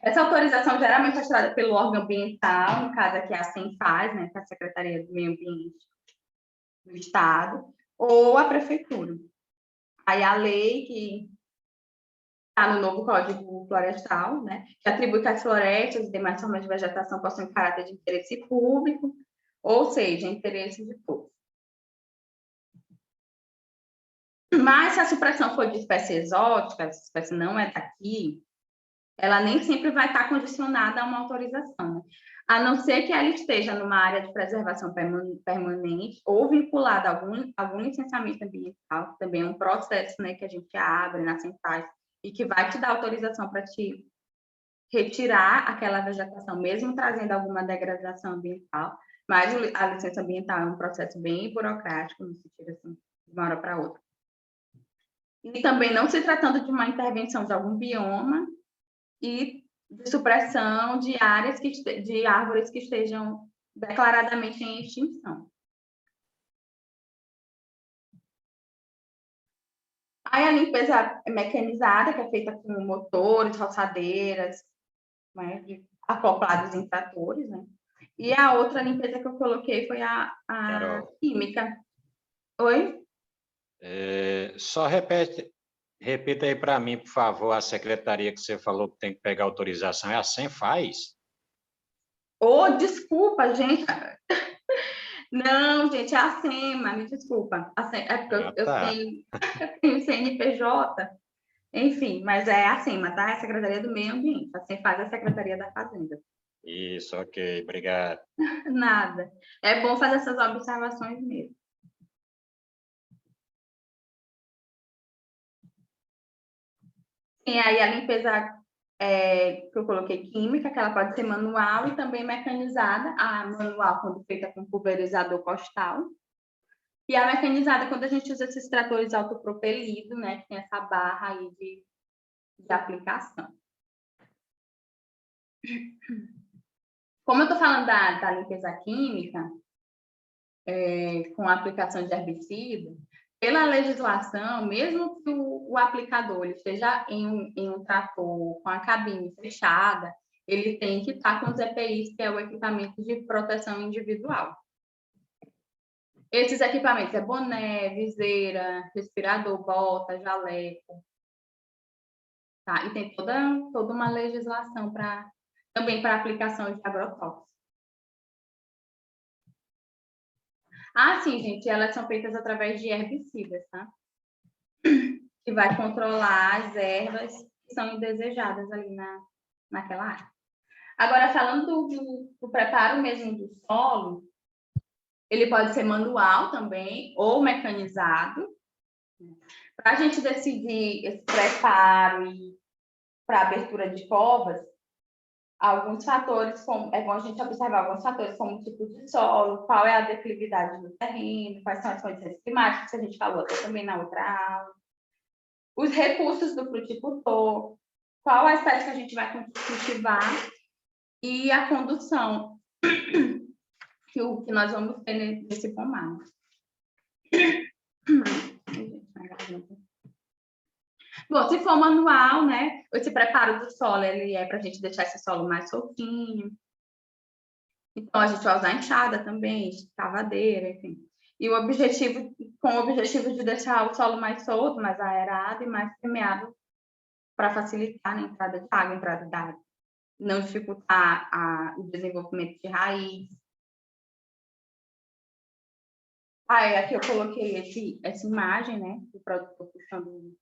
Essa autorização geralmente é tirada pelo órgão ambiental, no caso aqui a CENFAZ, né, que é a Secretaria do Meio Ambiente do Estado, ou a prefeitura. Aí a lei que está no novo Código Florestal, né, que atribui que as florestas e demais formas de vegetação possuem caráter de interesse público, ou seja, interesse de todos. Mas se a supressão for de espécie exótica, essa espécie não é daqui, ela nem sempre vai estar condicionada a uma autorização, né? A não ser que ela esteja numa área de preservação permanente ou vinculada a algum licenciamento ambiental, que também é um processo, né, que a gente abre na Senfaz e que vai te dar autorização para te retirar aquela vegetação, mesmo trazendo alguma degradação ambiental, mas a licença ambiental é um processo bem burocrático, no sentido assim, de uma hora para outra. E também não se tratando de uma intervenção de algum bioma e de supressão de áreas de árvores que estejam declaradamente em extinção. Aí a limpeza mecanizada, que é feita com motores, roçadeiras, né, acoplados em tratores, né? E a outra limpeza que eu coloquei foi a química. Oi? Só repita aí para mim, por favor, a secretaria que você falou que tem que pegar autorização. É a Senfaz? Desculpa, gente. Não, gente, é a SEMA, me desculpa. É porque eu tenho CNPJ, enfim, mas é a SEMA, tá? É a Secretaria do Meio Ambiente. A Senfaz é a Secretaria da Fazenda. Isso, ok, obrigado. Nada. É bom fazer essas observações mesmo. E aí a limpeza que eu coloquei química, que ela pode ser manual e também mecanizada. A manual, quando feita com pulverizador costal. E a mecanizada, quando a gente usa esses tratores autopropelidos, né? Que tem essa barra aí de aplicação. Como eu estou falando da limpeza química, com a aplicação de herbicida, pela legislação, mesmo que o aplicador ele esteja em um trator com a cabine fechada, ele tem que estar com os EPIs, que é o equipamento de proteção individual. Esses equipamentos é boné, viseira, respirador, bota, jaleco. Tá? E tem toda uma legislação também para aplicação de agrotóxicos. Sim, gente, elas são feitas através de herbicidas, tá? Que vai controlar as ervas que são indesejadas ali naquela área. Agora, falando do preparo mesmo do solo, ele pode ser manual também, ou mecanizado. Para a gente decidir esse preparo para abertura de covas, alguns fatores, é bom a gente observar alguns fatores, como o tipo de solo, qual é a declividade do terreno, quais são as condições climáticas, que a gente falou até também na outra aula, os recursos do fruticultor, qual a espécie que a gente vai cultivar e a condução que nós vamos ter nesse pomar. Bom, se for manual, né, esse preparo do solo, ele é para a gente deixar esse solo mais soltinho. Então, a gente vai usar enxada também, escavadeira, enfim. E com o objetivo de deixar o solo mais solto, mais aerado e mais semeado para facilitar a entrada de água, a entrada da água. Não dificultar o desenvolvimento de raiz. Aqui eu coloquei essa imagem, né, do produtor puxando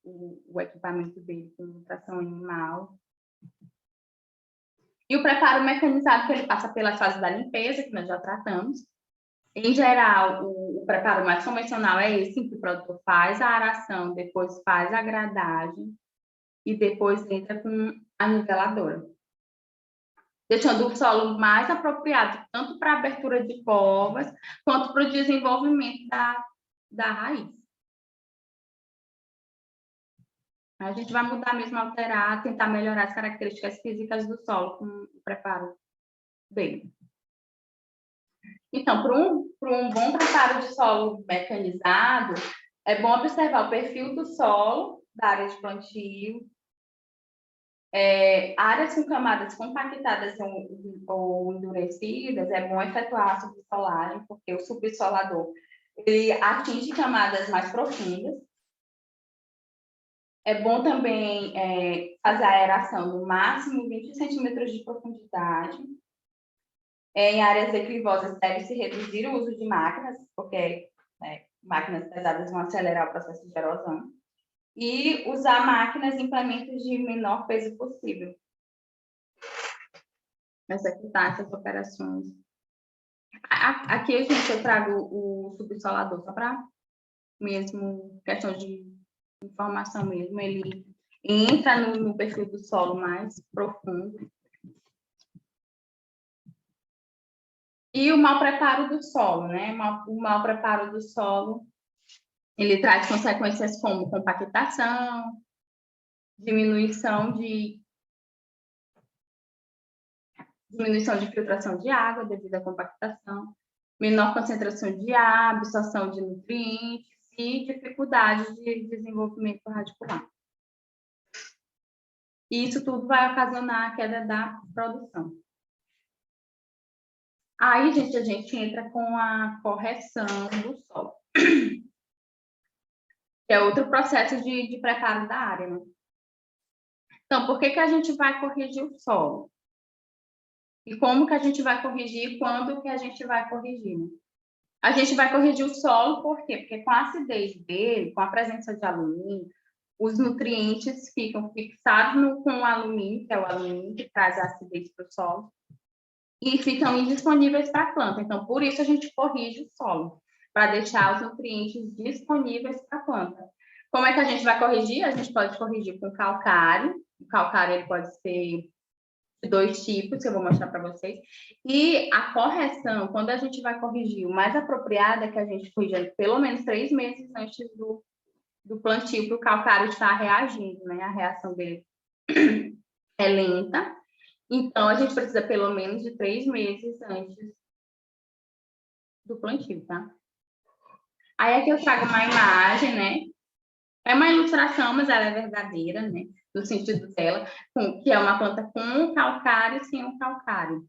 o equipamento dele com tração animal. E o preparo mecanizado, que ele passa pela fase da limpeza, que nós já tratamos. Em geral, o preparo mais convencional é esse, em que o produtor faz a aração, depois faz a gradagem e depois entra com a niveladora, deixando o solo mais apropriado, tanto para a abertura de covas, quanto para o desenvolvimento da raiz. A gente vai mudar mesmo, alterar, tentar melhorar as características físicas do solo com o preparo dele. Então, para um bom preparo de solo mecanizado, é bom observar o perfil do solo, da área de plantio, Áreas com camadas compactadas ou endurecidas, é bom efetuar a subsolagem, porque o subsolador ele atinge camadas mais profundas. É bom também fazer a aeração no máximo 20 centímetros de profundidade. Em áreas declivosas, deve-se reduzir o uso de máquinas, porque máquinas pesadas vão acelerar o processo de erosão. E usar máquinas e implementos de menor peso possível. Executar essas operações. Aqui, gente, eu trago o subsolador, só para mesmo questão de informação mesmo. Ele entra no perfil do solo mais profundo. E o mau preparo do solo, né? O mau preparo do solo, ele traz consequências como compactação, diminuição de filtração de água devido à compactação, menor concentração de ar, absorção de nutrientes e dificuldade de desenvolvimento radicular. E isso tudo vai ocasionar a queda da produção. Aí, gente, a gente entra com a correção do solo, que é outro processo de preparo da área, né? Então, por que a gente vai corrigir o solo? E como que a gente vai corrigir e quando que a gente vai corrigir, né? A gente vai corrigir o solo, por quê? Porque com a acidez dele, com a presença de alumínio, os nutrientes ficam fixados com o alumínio, que é o alumínio que traz a acidez para o solo, e ficam indisponíveis para a planta. Então, por isso a gente corrige o solo, para deixar os nutrientes disponíveis para a planta. Como é que a gente vai corrigir? A gente pode corrigir com calcário. O calcário ele pode ser de 2 tipos, que eu vou mostrar para vocês. E a correção, quando a gente vai corrigir, o mais apropriado é que a gente corrija pelo menos 3 meses antes do plantio, para o calcário estar reagindo, né? A reação dele é lenta. Então, a gente precisa pelo menos de 3 meses antes do plantio, tá? Aí aqui eu trago uma imagem, né? É uma ilustração, mas ela é verdadeira, né? No sentido dela, que é uma planta com calcário e sem um calcário.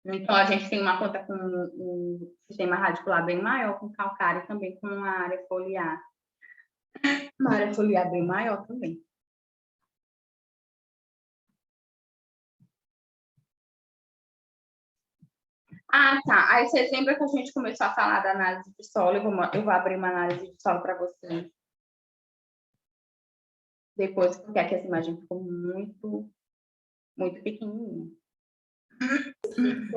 Então, a gente tem uma planta com um sistema radicular bem maior, com calcário e também com uma área foliar. Uma área foliar bem maior também. Ah, tá. Aí vocês lembram que a gente começou a falar da análise de solo? Eu vou abrir uma análise de solo para vocês. Depois, porque aqui essa imagem ficou muito, muito pequenininha.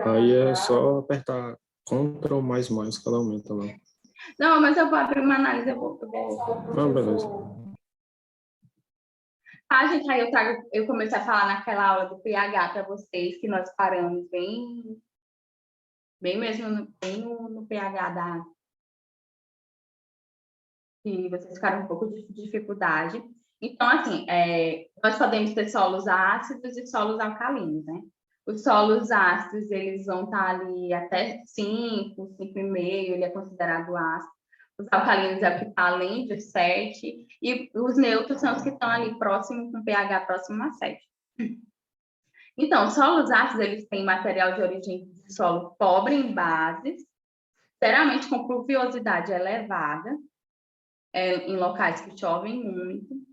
Aí é só apertar Ctrl++, que ela aumenta lá. Não, mas eu vou abrir uma análise, Ah, beleza. Ah, gente, aí eu comecei a falar naquela aula do pH para vocês, que nós paramos bem mesmo no pH da água. E vocês ficaram um pouco de dificuldade. Então, assim, nós podemos ter solos ácidos e solos alcalinos, né? Os solos ácidos, eles vão estar ali até 5, 5,5, ele é considerado ácido. Os alcalinos é o que está além de 7, e os neutros são os que estão ali próximo, com pH próximo a 7. Então, solos ácidos, eles têm material de origem de solo pobre em bases, geralmente com pluviosidade elevada, em locais que chovem muito.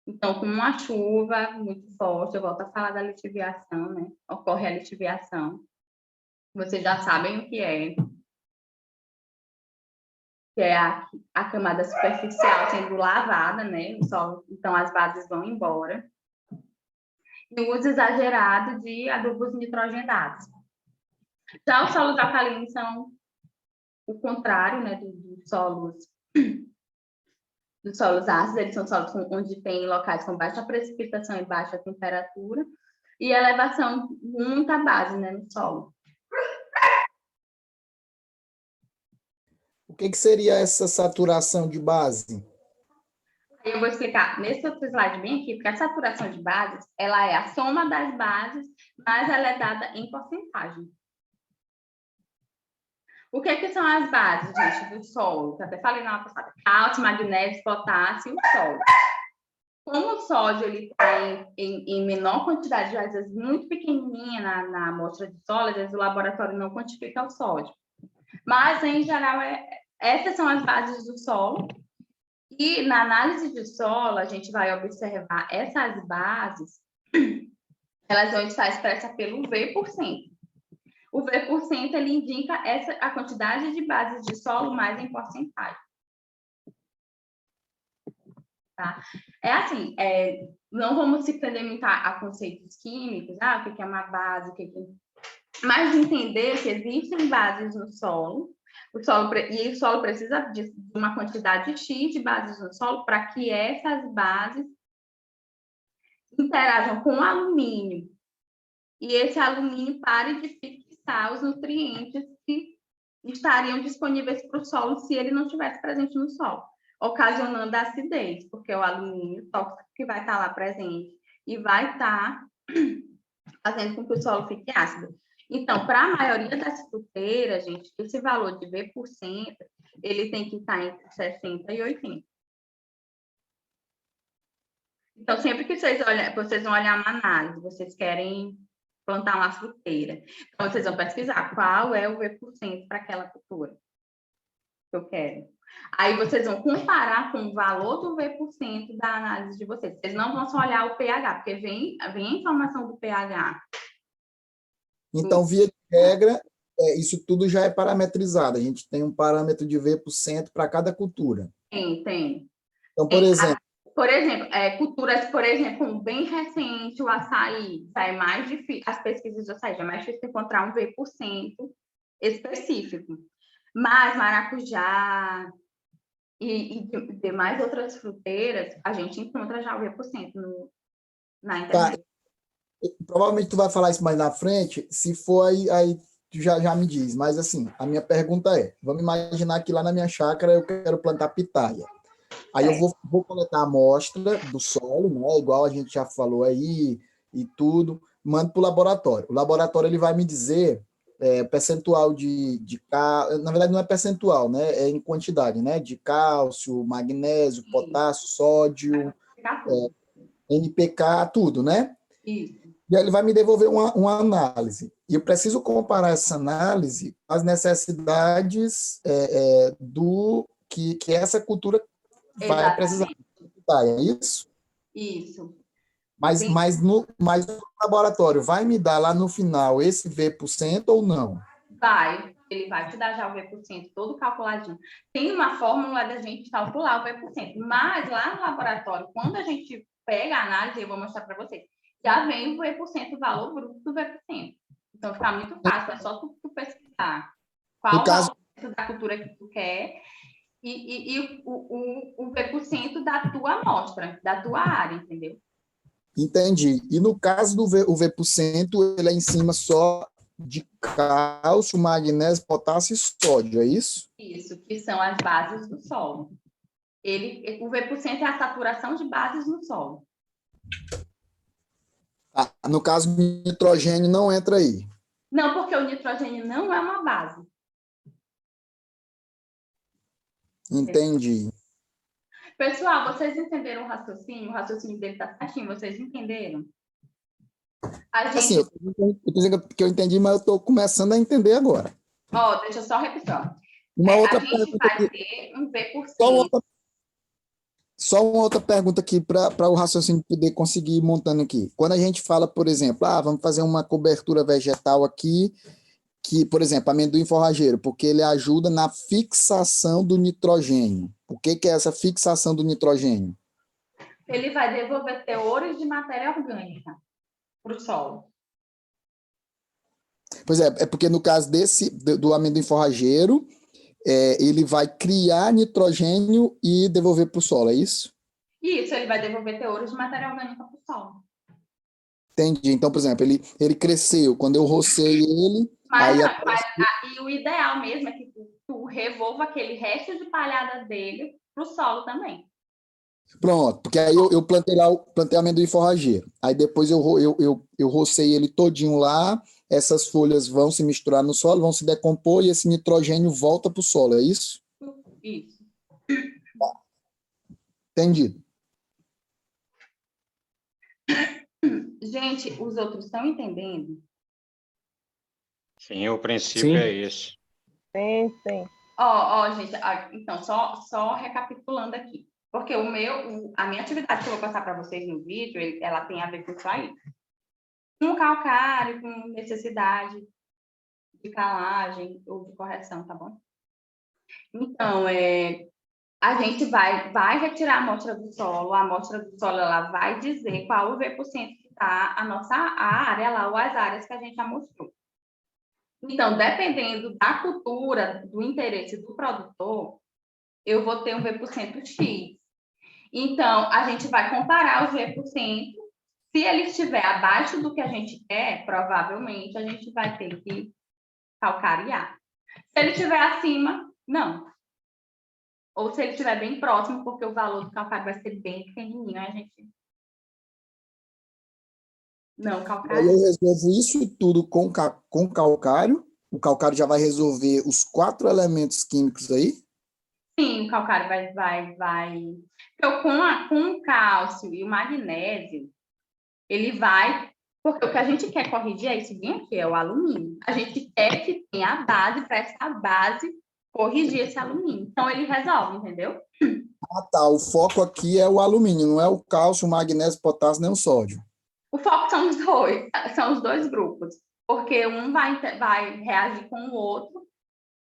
Então, com uma chuva muito forte, eu volto a falar da litiviação, né? Ocorre a litiviação. Vocês já sabem o que é. Que é a camada superficial sendo lavada, né? Então, as bases vão embora. E o uso exagerado de adubos nitrogenados. Já os solos alcalinos são o contrário, né? Dos solos ácidos, eles são solos onde tem locais com baixa precipitação e baixa temperatura, e elevação muita base, né, no solo. O que seria essa saturação de base? Eu vou explicar nesse outro slide bem aqui, porque a saturação de bases, ela é a soma das bases, mas ela é dada em porcentagem. O que são as bases, gente, do solo? Eu até falei na aula passada. Cálcio, magnésio, potássio e solo. Como o sódio está em menor quantidade, às vezes muito pequenininha na amostra de solo, às vezes o laboratório não quantifica o sódio. Mas, em geral, essas são as bases do solo. E na análise de solo, a gente vai observar essas bases, elas vão estar expressas pelo V%. O V%, ele indica a quantidade de bases de solo mais em porcentagem. Tá? É assim, não vamos se prender muito a conceitos químicos, o que é uma base, mas entender que existem bases no solo, e o solo precisa de uma quantidade X de bases no solo para que essas bases interajam com o alumínio, e esse alumínio pare de fixar os nutrientes que estariam disponíveis para o solo se ele não estivesse presente no solo, ocasionando a acidez, porque é o alumínio tóxico que vai estar lá presente e vai estar fazendo com que o solo fique ácido. Então, para a maioria das fruteiras, gente, esse valor de V%, ele tem que estar entre 60 e 80. Então, sempre que vocês vão olhar uma análise, vocês querem plantar uma fruteira, então vocês vão pesquisar qual é o V% para aquela cultura que eu quero. Aí vocês vão comparar com o valor do V% da análise de vocês. Vocês não vão só olhar o pH, porque vem a informação do pH. Então, via de regra, isso tudo já é parametrizado. A gente tem um parâmetro de V% para cada cultura. Tem. Então, por exemplo... Culturas, por exemplo, como bem recente, o açaí, é mais difícil, as pesquisas de açaí, é mais difícil encontrar um V% específico. Mas maracujá e demais outras fruteiras, a gente encontra já o V% na internet. Provavelmente tu vai falar isso mais na frente, se for aí tu já me diz, mas assim, a minha pergunta é, vamos imaginar que lá na minha chácara eu quero plantar pitaia. Aí eu vou coletar a amostra do solo, né, igual a gente já falou aí e tudo, mando para o laboratório. O laboratório ele vai me dizer percentual de cálcio, na verdade não é percentual, né, é em quantidade, né, de cálcio, magnésio, potássio, sódio, NPK, tudo, né? Isso. E aí ele vai me devolver uma análise. E eu preciso comparar essa análise às necessidades do que essa cultura vai precisar. É isso? Isso. Mas no laboratório vai me dar lá no final esse V% ou não? Ele vai te dar já o V% todo calculadinho. Tem uma fórmula da gente calcular o V%, mas lá no laboratório, quando a gente pega a análise, eu vou mostrar para vocês, já vem o V%, o valor bruto do V%. Então, fica muito fácil, é só tu pesquisar qual o valor da cultura que tu quer e o V% da tua amostra, da tua área, entendeu? Entendi. E no caso do o V%, ele é em cima só de cálcio, magnésio, potássio e sódio, é isso? Isso, que são as bases do solo. O V% é a saturação de bases no solo. No caso, o nitrogênio não entra aí. Não, porque o nitrogênio não é uma base. Entendi. Pessoal, vocês entenderam o raciocínio? O raciocínio dele está certinho? Vocês entenderam? Assim, eu estou dizendo que eu entendi, mas eu estou começando a entender agora. Deixa eu só repetir. Uma outra a gente vai ter um V%. Só uma outra pergunta aqui para o raciocínio poder conseguir ir montando aqui. Quando a gente fala, por exemplo, vamos fazer uma cobertura vegetal aqui, que, por exemplo, amendoim forrageiro, porque ele ajuda na fixação do nitrogênio. O que é essa fixação do nitrogênio? Ele vai devolver teores de matéria orgânica para o solo. Pois é porque no caso do amendoim forrageiro, ele vai criar nitrogênio e devolver para o solo, é isso? Isso, ele vai devolver teores de matéria orgânica para o solo. Entendi. Então, por exemplo, ele cresceu, quando eu rocei ele... E o ideal mesmo é que tu revolva aquele resto de palhada dele para o solo também. Pronto, porque aí eu plantei amendoim forrageiro. Aí depois eu rocei ele todinho lá, essas folhas vão se misturar no solo, vão se decompor e esse nitrogênio volta para o solo, é isso? Isso. Entendido. Gente, os outros estão entendendo? Sim, o princípio Sim. é esse. Sim. Gente, então, só recapitulando aqui. Porque a minha atividade que eu vou passar para vocês no vídeo, ela tem a ver com isso aí. Com calcário, com necessidade de calagem ou de correção, tá bom? Então, a gente vai retirar a amostra do solo, a amostra do solo ela vai dizer qual o V% que está a área lá, ou as áreas que a gente amostrou. Então, dependendo da cultura, do interesse do produtor, eu vou ter um V% X. Então, a gente vai comparar os V%. Se ele estiver abaixo do que a gente quer, provavelmente a gente vai ter que calcarear. Se ele estiver acima, não. Ou se ele estiver bem próximo, porque o valor do calcário vai ser bem pequenininho, a gente não Aí calcaria. eu resolvo isso tudo com calcário. O calcário já vai resolver os 4 elementos químicos aí? Sim, o calcário vai. Então, com o cálcio e o magnésio, ele vai. Porque o que a gente quer corrigir é isso bem aqui, é o alumínio. A gente quer que tenha a base para essa base corrigir esse alumínio. Então, ele resolve, entendeu? Ah, tá. O foco aqui é o alumínio, não é o cálcio, o magnésio, o potássio, nem o sódio. O foco são os dois grupos. Porque um vai reagir com o outro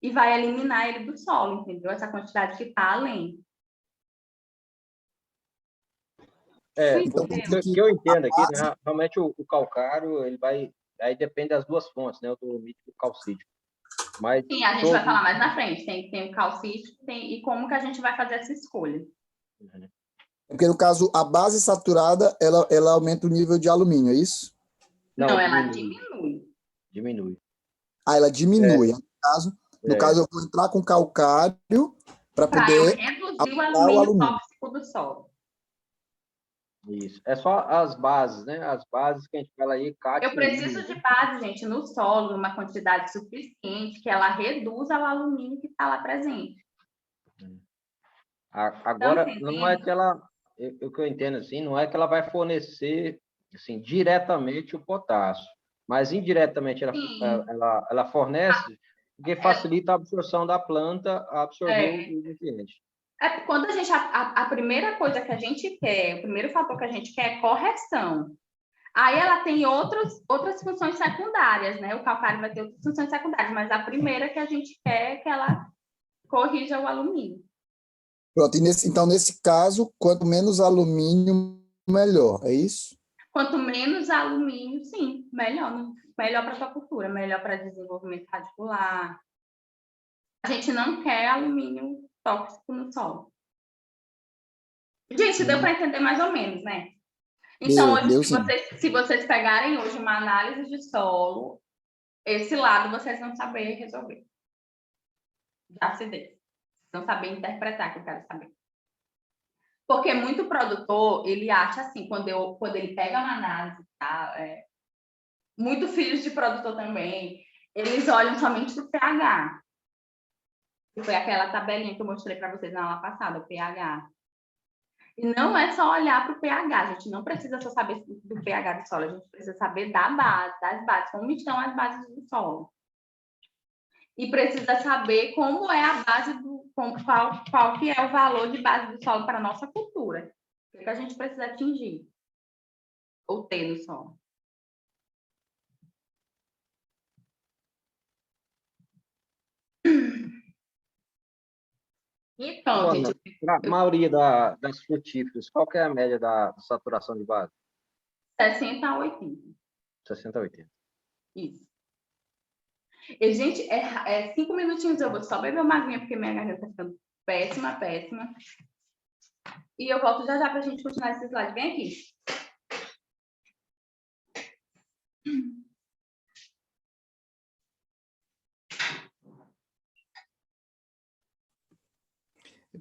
e vai eliminar ele do solo, entendeu? Essa quantidade que está além. Então, O que eu entendo aqui, né, realmente o calcário, ele vai, aí depende das duas fontes, né, o dolomítico e o calcítico. Mas Sim, a gente vai falar mais na frente. Tem o calcítico e como que a gente vai fazer essa escolha. Porque, no caso, a base saturada, ela aumenta o nível de alumínio, é isso? Não, ela diminui. Diminui. Ah, ela diminui. No caso, eu vou entrar com calcário para poder reduzir o alumínio tóxico do solo. Isso. É só as bases, né? As bases que a gente fala aí, Eu preciso de base, gente, no solo, numa quantidade suficiente que ela reduza o alumínio que está lá presente. Agora, não é que ela, o que eu entendo assim, não é que ela vai fornecer assim, diretamente o potássio, mas indiretamente ela fornece, porque facilita a absorção da planta a absorver o nutriente. Quando a primeira coisa que a gente quer, o primeiro fator que a gente quer é correção. Aí ela tem outras funções secundárias, né? O calcário vai ter outras funções secundárias, mas a primeira que a gente quer é que ela corrija o alumínio. Pronto, então, nesse caso, quanto menos alumínio, melhor, é isso? Quanto menos alumínio, sim, melhor. Melhor para a sua cultura, melhor para desenvolvimento radicular. A gente não quer alumínio tóxico no solo. Gente, deu para entender mais ou menos, né? Então, hoje, se vocês pegarem hoje uma análise de solo, esse lado vocês vão saber resolver. Da acidez. Não saber interpretar, que eu quero saber. Porque muito produtor, ele acha assim, quando ele pega uma análise, tá? Muito filhos de produtor também, eles olham somente para o pH. Que foi aquela tabelinha que eu mostrei para vocês na aula passada, o pH. E não é só olhar para o pH, a gente não precisa só saber do pH do solo, a gente precisa saber das bases, como estão as bases do solo. E precisa saber como é a base qual que é o valor de base do solo para a nossa cultura. O que a gente precisa atingir ou ter no solo. Então, gente... A maioria das frutíferas, qual que é a média da saturação de base? 60 a 80. 60 a 80. Isso. E, gente, 5 minutinhos, eu vou só beber uma aguinha, porque minha garganta está ficando péssima. E eu volto já para a gente continuar esse slide. Vem aqui.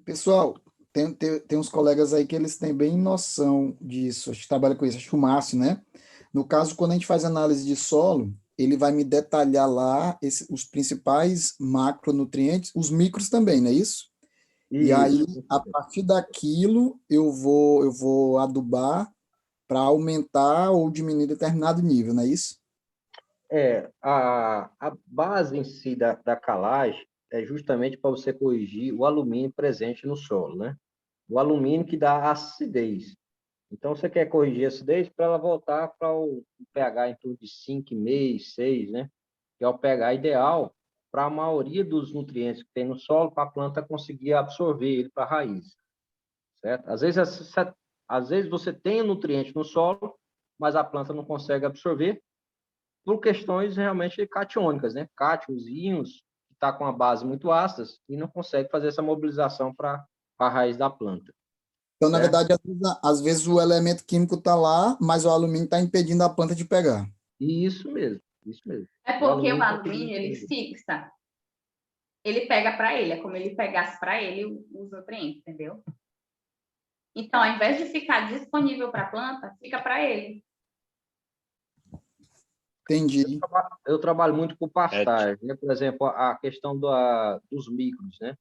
Pessoal, tem uns colegas aí que eles têm bem noção disso, a gente trabalha com isso, acho que o Márcio, né? No caso, quando a gente faz análise de solo, ele vai me detalhar lá os principais macronutrientes, os micros também, não é isso? E aí, a partir daquilo, eu vou adubar para aumentar ou diminuir determinado nível, não é isso? A base em si da calagem é justamente para você corrigir o alumínio presente no solo, né? O alumínio que dá acidez. Então, você quer corrigir a acidez para ela voltar para o pH em torno de 5,5, 6, né? Que é o pH ideal para a maioria dos nutrientes que tem no solo, para a planta conseguir absorver ele para a raiz, certo? Às vezes você tem o nutriente no solo, mas a planta não consegue absorver por questões realmente catiônicas, né? Cátions, íons, que está com a base muito ácida e não consegue fazer essa mobilização para a raiz da planta. Então, na Certo? verdade, às vezes o elemento químico está lá, mas o alumínio está impedindo a planta de pegar. Isso mesmo, isso mesmo. É porque o alumínio, ele fixa. Ele pega para ele, é como ele pegasse para ele os nutrientes, entendeu? Então, ao invés de ficar disponível para a planta, fica para ele. Entendi. Eu trabalho muito com pastagem, né? Por exemplo, a questão dos micros, né?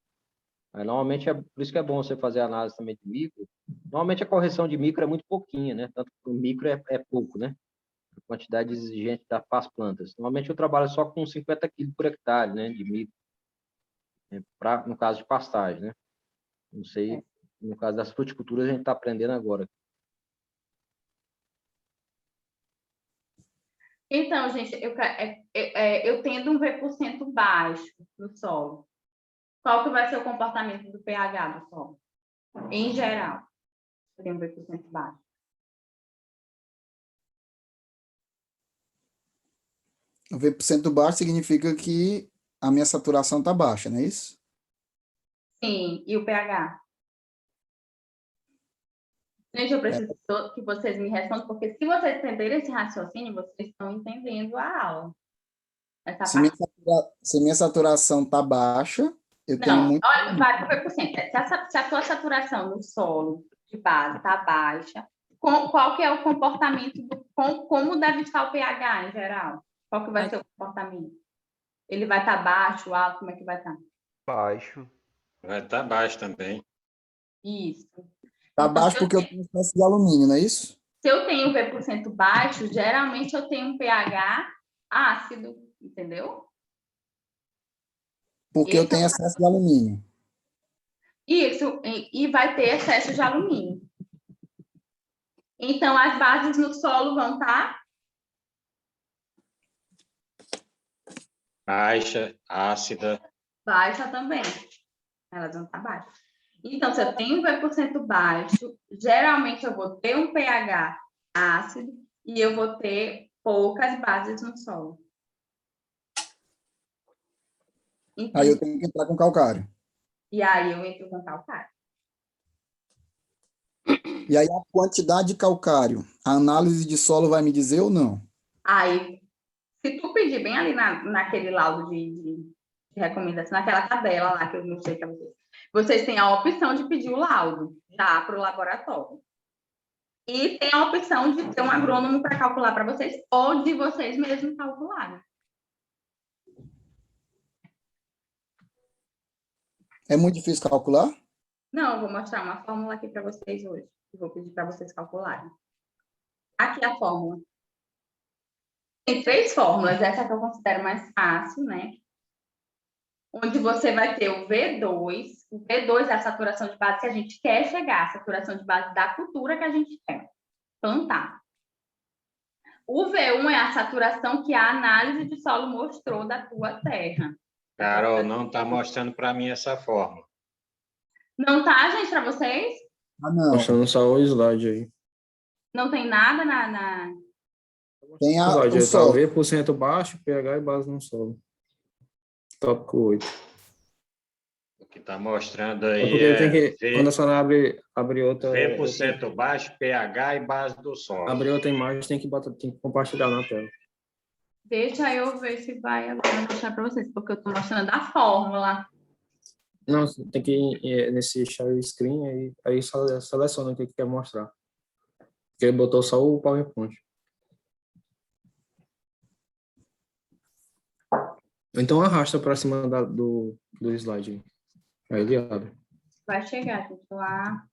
Normalmente, por isso que é bom você fazer análise também de micro. Normalmente, a correção de micro é muito pouquinha, né? Tanto que o micro é pouco, né? A quantidade exigente para as plantas. Normalmente, eu trabalho só com 50 quilos por hectare, né? De micro, né? No caso de pastagem, né? Não sei, no caso das fruticulturas, a gente está aprendendo agora. Então, gente, eu tendo um V% baixo no solo. Qual que vai ser o comportamento do pH do solo? Em geral, eu tenho um V% baixo. O V% baixo significa que a minha saturação está baixa, não é isso? Sim, e o pH? Gente, eu preciso que vocês me respondam, porque se vocês entenderem esse raciocínio, vocês estão entendendo a aula. Se minha saturação está baixa, eu tenho Não, muito... olha, vai para o V%. Se a tua saturação no solo de base está baixa, qual que é o comportamento, como deve estar o pH em geral? Qual que vai ser o comportamento? Ele vai estar baixo, alto, como é que vai estar? Baixo. Vai estar baixo também. Isso. Está baixo porque eu tenho excesso de alumínio, não é isso? Se eu tenho V% baixo, geralmente eu tenho um pH ácido, entendeu? Porque eu tenho excesso de alumínio. Isso, e vai ter excesso de alumínio. Então, as bases no solo vão estar Baixa, ácida. baixa também. Elas vão estar baixas. Então, se eu tenho um V% baixo, geralmente eu vou ter um pH ácido e eu vou ter poucas bases no solo. Então, Aí eu tenho que entrar com calcário. E aí eu entro com calcário. E aí a quantidade de calcário, a análise de solo vai me dizer ou não? Aí, se tu pedir bem ali naquele laudo de recomendação, naquela tabela lá que eu mostrei para vocês, vocês têm a opção de pedir o laudo já para o laboratório. E tem a opção de ter um agrônomo para calcular para vocês, ou de vocês mesmos calcularem. É muito difícil calcular? Não, eu vou mostrar uma fórmula aqui para vocês hoje. Eu vou pedir para vocês calcularem. Aqui a fórmula. Tem 3 fórmulas, essa que eu considero mais fácil, né? Onde você vai ter o V2. O V2 é a saturação de base que a gente quer chegar, a saturação de base da cultura que a gente quer plantar. O V1 é a saturação que a análise de solo mostrou da tua terra. Carol, não está mostrando para mim essa fórmula. Não tá, gente, para vocês? Ah, não. Mostrando só o slide aí. Não tem nada na... Tem O slide o aí tá solo. V% baixo, pH e base no solo. Tópico 8. O que está mostrando É aí porque quando a senhora abre outra... V% baixo, pH e base do solo. Abrir outra imagem, tem que compartilhar na tela. Deixa eu ver se vai agora mostrar para vocês, porque eu estou mostrando a fórmula. Não, tem que ir nesse share screen, aí seleciona o que quer mostrar. Porque ele botou só o PowerPoint. Então arrasta para cima do slide. Aí ele abre. Vai chegar, gente, lá.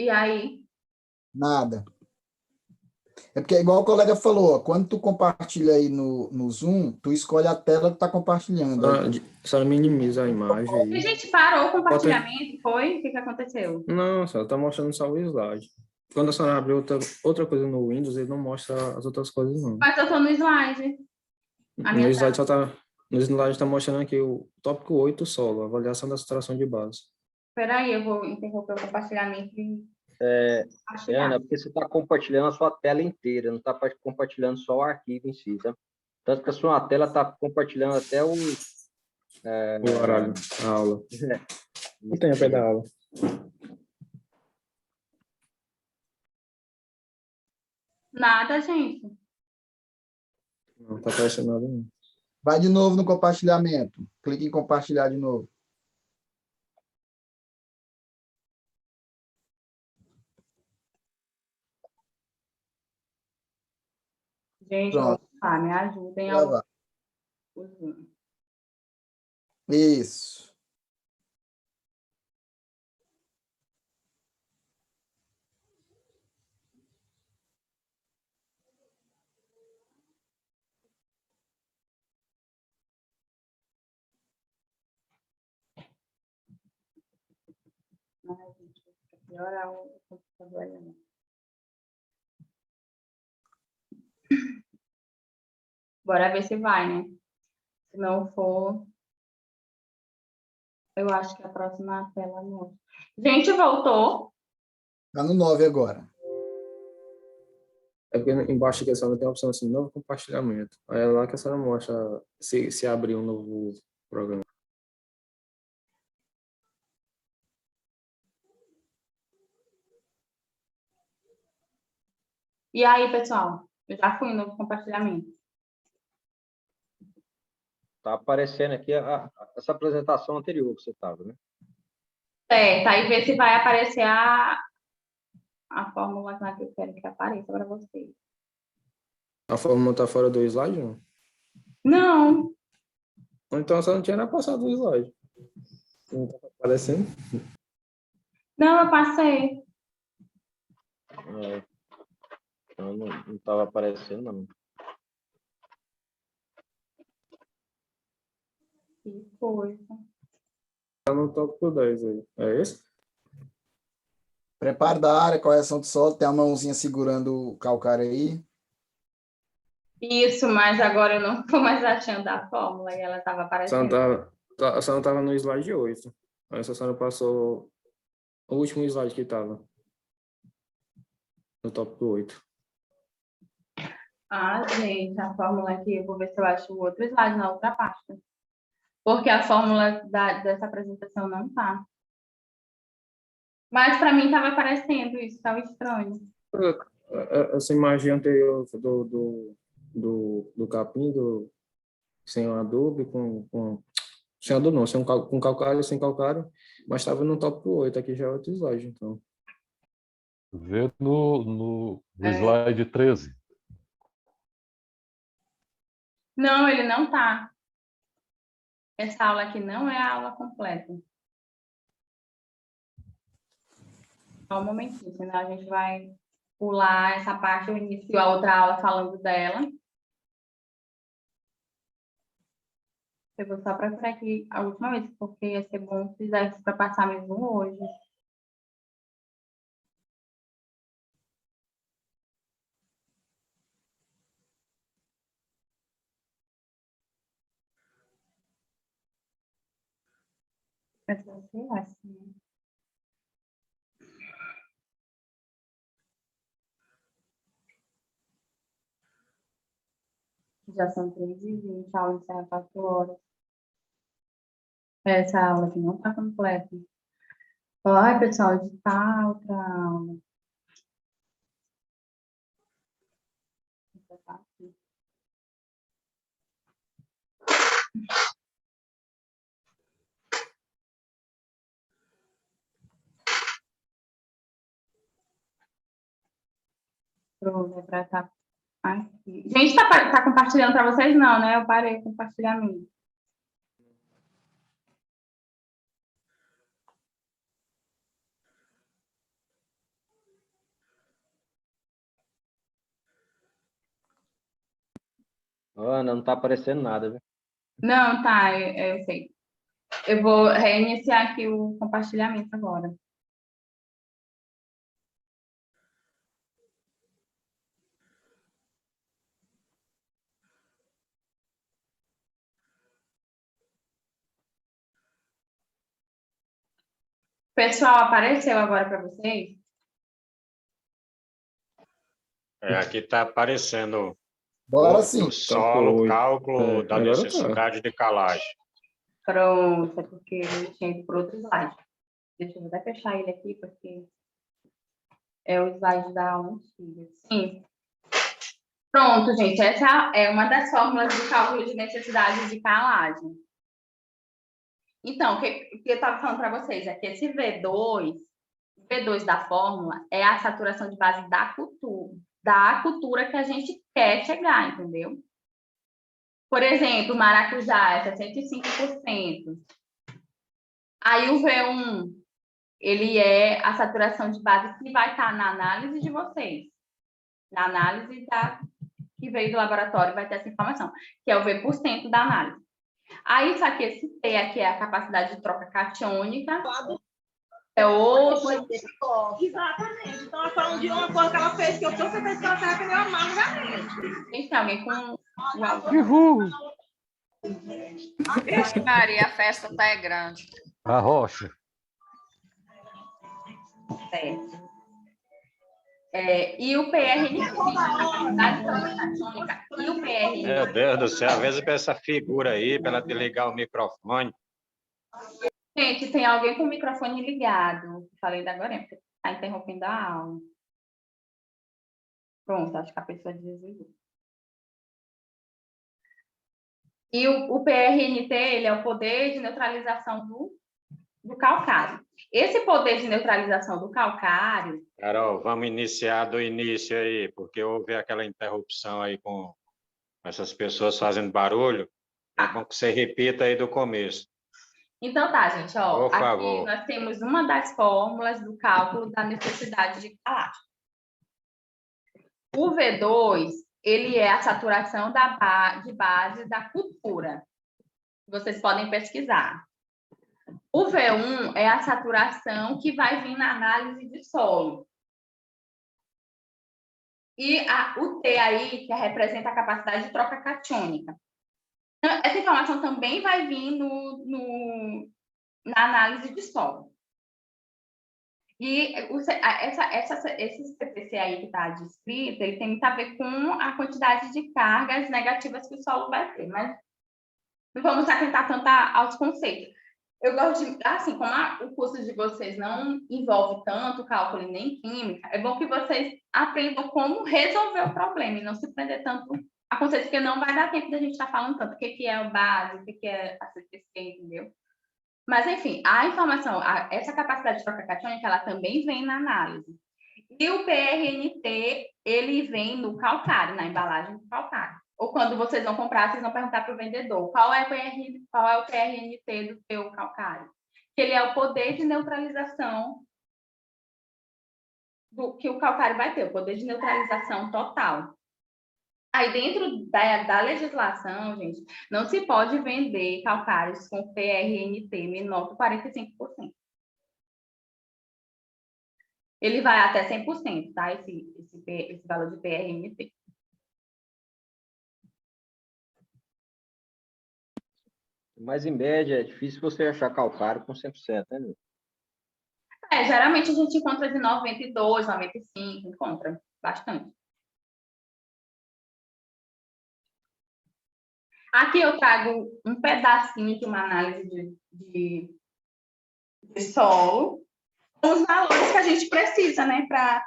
E aí? Nada. É porque, igual o colega falou, ó, quando tu compartilha aí no Zoom, tu escolhe a tela que tá compartilhando. Aí, Só minimiza a imagem A aí. gente parou o Bota- compartilhamento, foi? O que aconteceu? Não, só tá mostrando só o slide. Quando a senhora abre outra coisa no Windows, ele não mostra as outras coisas, não. Mas eu tô no slide. A No minha slide só tá. No slide tá mostrando aqui o tópico 8 solo, avaliação da saturação de base. Peraí, eu vou interromper o compartilhamento e Ana, porque você está compartilhando a sua tela inteira, não está compartilhando só o arquivo em si, tá? Tanto que a sua tela está compartilhando até o horário, a aula. Não tem a pé da aula. Nada, gente. Não tá aparecendo nada, não. vai de novo no compartilhamento. Clique em compartilhar de novo. Gente, Pronto. me ajudem a Gravar. Isso. Ai, gente, vai piorar o computador aí, né? Bora ver se vai, né? Se não for, eu acho que a próxima tela não. Gente, voltou. Tá no 9 agora. É porque embaixo aqui a senhora tem a opção assim, novo compartilhamento. Aí é lá que a senhora mostra se abrir um novo programa. E aí, pessoal? Eu já fui no compartilhamento. Tá aparecendo aqui essa apresentação anterior que você estava, né? Certo, aí vê se vai aparecer a fórmula que eu quero que apareça para vocês. A fórmula tá fora do slide, não? Não. Então a senhora não tinha nem passado o slide. Não tá aparecendo? Não, eu passei. Então não estava aparecendo, não. Que coisa. Tá no tópico 10 aí. É esse? Preparo da área, correção do solo. Tem a mãozinha segurando o calcário aí. Isso, mas agora eu não estou mais achando a fórmula e ela estava aparecendo. A senhora estava no slide 8. Aí a senhora passou o último slide que estava. No tópico 8. Ah, gente, a fórmula aqui, eu vou ver se eu acho o outro slide na outra pasta. Porque a fórmula dessa apresentação não está. Mas para mim estava aparecendo isso, estava estranho. Essa imagem anterior do capim, sem o Adobe, sem Adobe não, com calcário, sem calcário, mas estava no tópico 8, aqui já é outro slide, então. Vê no slide 13. Não, ele não está. Essa aula aqui não é a aula completa. Só um momentinho, senão a gente vai pular essa parte. Eu inicio a outra aula falando dela. Eu vou só procurar aqui a última vez, porque ia ser bom se fizesse para passar mesmo hoje. Essa vai ser assim. Já são 3h20, a aula encerra 4 horas. Essa aula aqui não está completa. Ai, pessoal, editar outra aula. Tá aqui. Pronto, é para estar aqui. Gente, tá compartilhando para vocês? Não, né? Eu parei o compartilhamento. Ana, não está aparecendo nada, viu? Não, tá, eu sei. Eu vou reiniciar aqui o compartilhamento agora. Pessoal, apareceu agora para vocês? Aqui está aparecendo Agora sim. o solo, cálculo da agora tá. necessidade de calagem. Pronto, é porque eu tinha ido para outro slide. Deixa eu até fechar ele aqui, porque é o slide da aula antiga. Sim. Pronto, gente, essa é uma das fórmulas do cálculo de necessidade de calagem. Então, o que eu estava falando para vocês é que esse V2 da fórmula é a saturação de base da cultura que a gente quer chegar, entendeu? Por exemplo, maracujá é 65%. Aí o V1, ele é a saturação de base que vai estar na análise de vocês. Na análise que veio do laboratório vai ter essa informação, que é o V% da análise. Aí, só que esse T aqui é a capacidade de troca catiônica. É outro. Exatamente. Então, ela falando de uma coisa que ela fez, que eu tenho certeza que ela estava que nem uma margarete. Gente, tem alguém com... Uhul! Vixe, Maria, a festa tá grande. A rocha. Certo. E o PRNT, a capacidade de troca catiônica, e o PRNT... Meu Deus do céu, às vezes para essa figura aí, para ela desligar o microfone. Gente, tem alguém com o microfone ligado. Falei da agora, porque está interrompendo a aula. Pronto, acho que a pessoa desligou. E o PRNT, ele é o poder de neutralização do calcário. Esse poder de neutralização do calcário... Carol, vamos iniciar do início aí, porque houve aquela interrupção aí com essas pessoas fazendo barulho. É bom que você repita aí do começo. Então tá, gente, ó, Por aqui favor. nós temos uma das fórmulas do cálculo da necessidade de calagem. O V2, ele é a saturação de base da cultura. Vocês podem pesquisar. O V1 é a saturação que vai vir na análise de solo. E o T aí, que representa a capacidade de troca catiônica. Então, essa informação também vai vir na análise de solo. E esse CPC aí que está descrito, ele tem muito a ver com a quantidade de cargas negativas que o solo vai ter, mas não vamos atentar tanto aos conceitos. Eu gosto de, assim, como o curso de vocês não envolve tanto cálculo e nem química, é bom que vocês aprendam como resolver o problema e não se prender tanto a conceitos, porque não vai dar tempo da gente estar falando tanto o que é o base, o que é a CPC, entendeu? Mas, enfim, a informação, essa capacidade de troca catiônica, ela também vem na análise. E o PRNT, ele vem no calcário, na embalagem do calcário. Ou quando vocês vão comprar, vocês vão perguntar para o vendedor qual é o PRNT do seu calcário. Ele é o poder de neutralização que o calcário vai ter, o poder de neutralização total. Aí, dentro da legislação, gente, não se pode vender calcários com PRNT menor que 45%. Ele vai até 100%, tá? Esse valor de PRNT. Mas, em média, é difícil você achar calcário com 100%, né, meu? Geralmente a gente encontra de 92, 95, encontra bastante. Aqui eu trago um pedacinho de uma análise de solo, com os valores que a gente precisa, né, para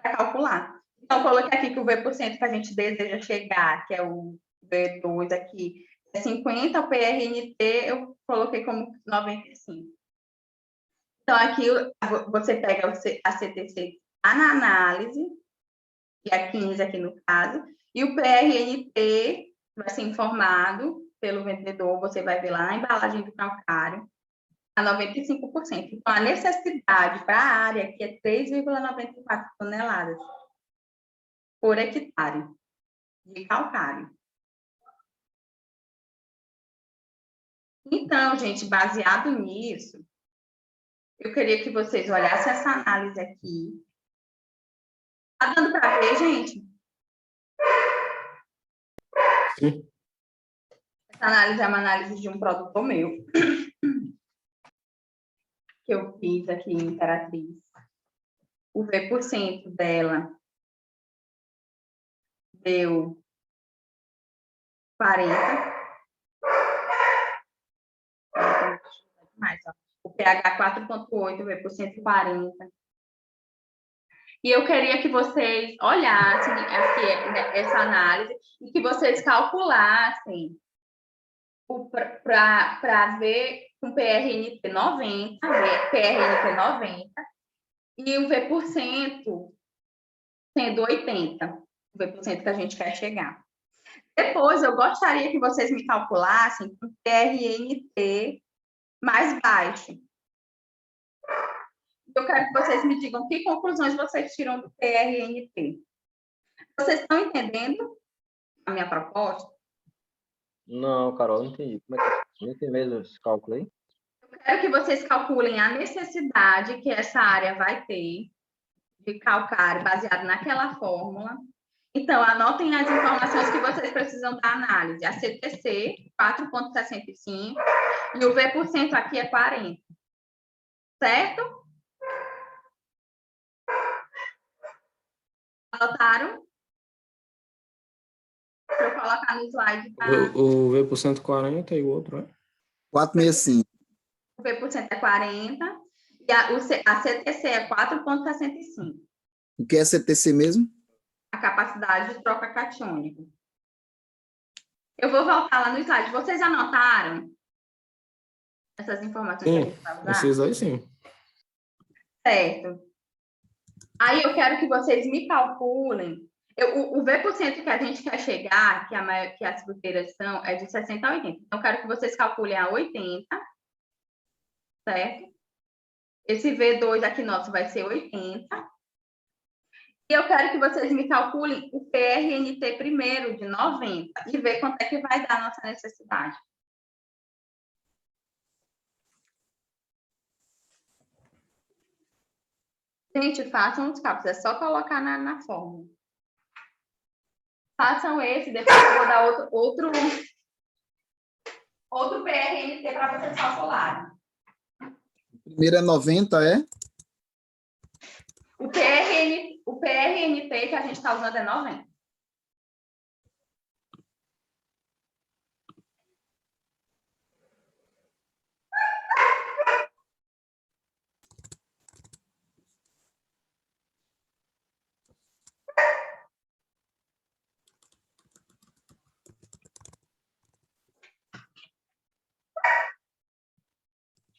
calcular. Então, eu coloquei aqui que o V% que a gente deseja chegar, que é o V2 aqui, é 50, o PRNT eu coloquei como 95. Então, aqui você pega a CTC na análise, que é 15 aqui no caso, e o PRNT vai ser informado pelo vendedor, você vai ver lá na embalagem do calcário, a 95%. Então, a necessidade para a área aqui é 3,94 toneladas por hectare de calcário. Então, gente, baseado nisso, eu queria que vocês olhassem essa análise aqui. Tá dando para ver, gente? Sim. Essa análise é uma análise de um produtor meu, que eu fiz aqui em Imperatriz. O V% dela deu 40. Mais, ó. O pH 4,8, V% 40. E eu queria que vocês olhassem essa análise e que vocês calculassem para ver com PRNT 90, PRNT 90, e o V% sendo 80, o V% que a gente quer chegar. Depois, eu gostaria que vocês me calculassem com PRNT mais baixo. Eu quero que vocês me digam que conclusões vocês tiram do PRNT. Vocês estão entendendo a minha proposta? Não, Carol, não entendi. Como é que não tem mesmo esse cálculo aí? Eu quero que vocês calculem a necessidade que essa área vai ter de calcário baseado naquela fórmula. Então, anotem as informações que vocês precisam da análise. A CTC, 4,65, e o V% aqui é 40. Certo? Anotaram? Para eu colocar no slide. O V% 40 e o outro é? 465. O V% é 40 e a CTC é 4,65. O que é CTC mesmo? A capacidade de troca catiônica. Eu vou voltar lá no slide. Vocês anotaram essas informações que a gente vai usar? Esses aí sim. Certo. Aí eu quero que vocês me calculem. O V% que a gente quer chegar, que as fruteiras são, é de 60 a 80. Então, eu quero que vocês calculem a 80, certo? Esse V2 aqui nosso vai ser 80. E eu quero que vocês me calculem o PRNT primeiro, de 90, e ver quanto é que vai dar a nossa necessidade. Gente, façam os cálculos, é só colocar na fórmula. Façam esse, depois eu vou dar outro PRNT para vocês calcularem. Primeiro é 90, é? O PRNT que a gente está usando é 90.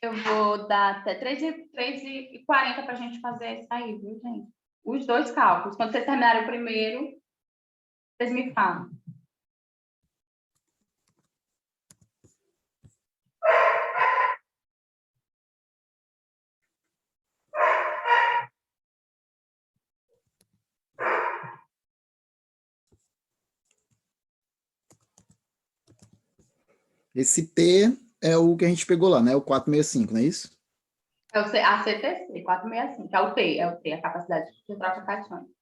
Eu vou dar até 3h40 para a gente fazer isso aí, viu, gente? Os dois cálculos. Quando vocês terminarem o primeiro, vocês me falam. Esse T é o que a gente pegou lá, né? O 465, não é isso? É a CTC, 465, é o T, a capacidade de troca catiônica.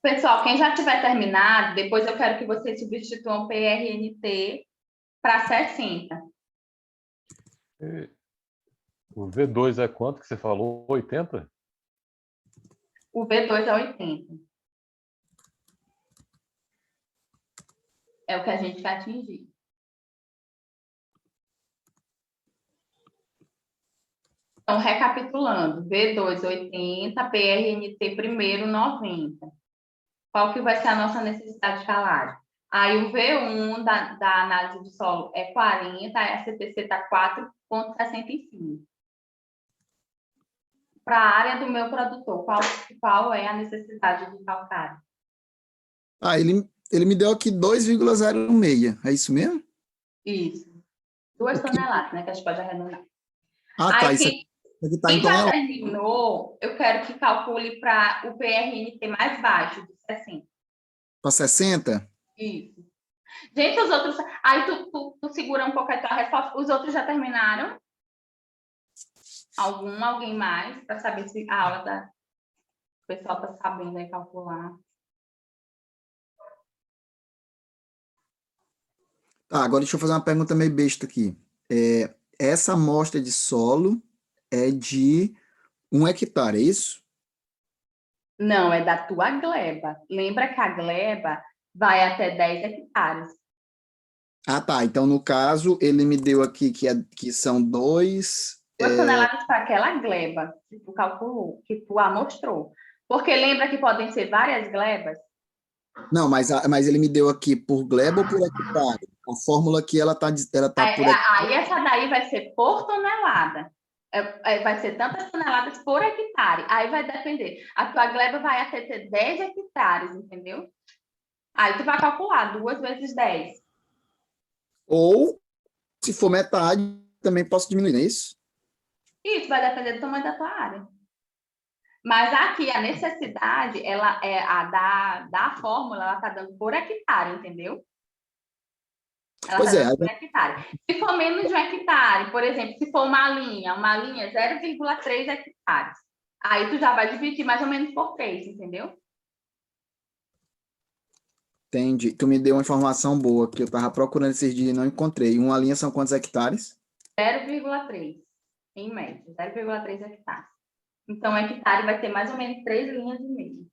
Pessoal, quem já tiver terminado, depois eu quero que vocês substituam o PRNT para 60. O V2 é quanto que você falou? 80? O V2 é 80. É o que a gente quer atingir. Então, recapitulando, V2 80, PRNT primeiro 90. Qual que vai ser a nossa necessidade de calagem? Aí o V1 da análise de solo é 40, a CTC está 4,65. Para a área do meu produtor, qual é a necessidade de calcário? Ah, ele me deu aqui 2,06, é isso mesmo? Isso. 2 toneladas, né? Que a gente pode arredondar. Ah, tá. Isso aqui tá quem em já tonelada. terminou, eu quero que calcule para o PRNT mais baixo, de 60. Para 60? Isso. Gente, os outros... Aí tu segura um pouco a tua resposta. Os outros já terminaram? Alguém mais? Para saber se a aula da... O pessoal está sabendo aí calcular. Tá, agora deixa eu fazer uma pergunta meio besta aqui. Essa amostra de solo é de 1 hectare, é isso? Não, é da tua gleba. Lembra que a gleba vai até 10 hectares. Ah, tá. Então, no caso, ele me deu aqui que são 2... 2 toneladas para aquela gleba que tu calculou, que tu amostrou. Porque lembra que podem ser várias glebas? Não, mas ele me deu aqui por gleba ou por hectare? A fórmula aqui, ela tá por hectare. Aí essa daí vai ser por tonelada. Vai ser tantas toneladas por hectare. Aí vai depender. A tua gleba vai até ter 10 hectares, entendeu? Aí tu vai calcular 2 vezes 10. Ou, se for metade, também posso diminuir, não é isso? Isso vai depender do tamanho da tua área. Mas aqui a necessidade, ela é da fórmula, ela está dando por hectare, entendeu? Ela Pois está é. dando por hectare. Se for menos de 1 hectare, por exemplo, se for uma linha 0,3 hectares. Aí tu já vai dividir mais ou menos por 3, entendeu? Entendi. Tu me deu uma informação boa que eu estava procurando esses dias e não encontrei. Uma linha são quantos hectares? 0,3, em média, 0,3 hectares. Então, hectare vai ter mais ou menos 3 linhas e meio.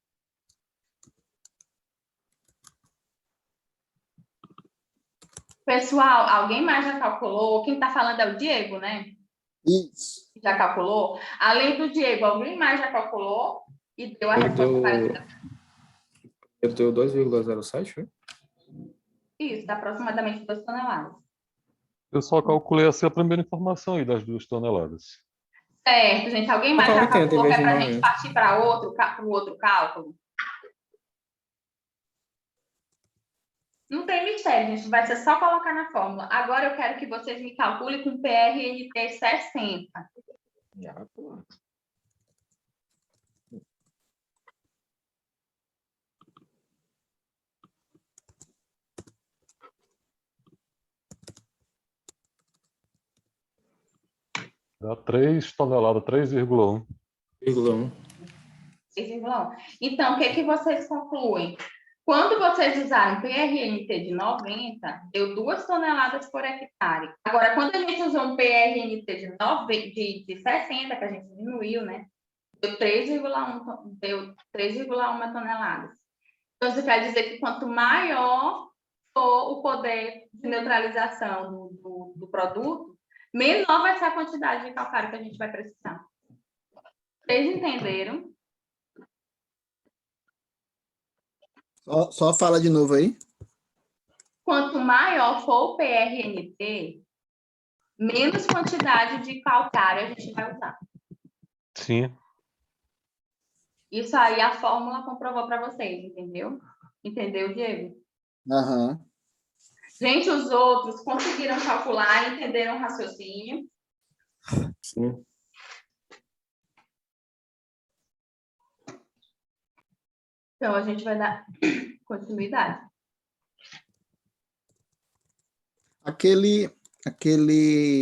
Pessoal, alguém mais já calculou? Quem está falando é o Diego, né? Isso. Já calculou? Além do Diego, alguém mais já calculou? E deu a resposta parecida? Eu deu 2,07, foi? Isso, dá aproximadamente 2 toneladas. Eu só calculei assim a primeira informação aí das 2 toneladas. Certo, gente. Alguém mais já calculou que é para a gente partir para o outro cálculo? Não tem mistério, gente. Vai ser só colocar na fórmula. Agora eu quero que vocês me calculem com PRNT 60. Dá 3 toneladas, 3,1. 6,1. Então, o que vocês concluem? Quando vocês usarem PRNT de 90, deu 2 toneladas por hectare. Agora, quando a gente usou um PRNT de 60, que a gente diminuiu, né? Deu 3,1 toneladas. Então, isso quer dizer que quanto maior for o poder de neutralização do produto, menor vai ser a quantidade de calcário que a gente vai precisar. Vocês entenderam? Só fala de novo aí. Quanto maior for o PRNT, menos quantidade de calcário a gente vai usar. Sim. Isso aí a fórmula comprovou para vocês, entendeu? Entendeu, Diego? Aham. Gente, os outros conseguiram calcular, entenderam o raciocínio? Sim. Então, a gente vai dar continuidade. Aquele...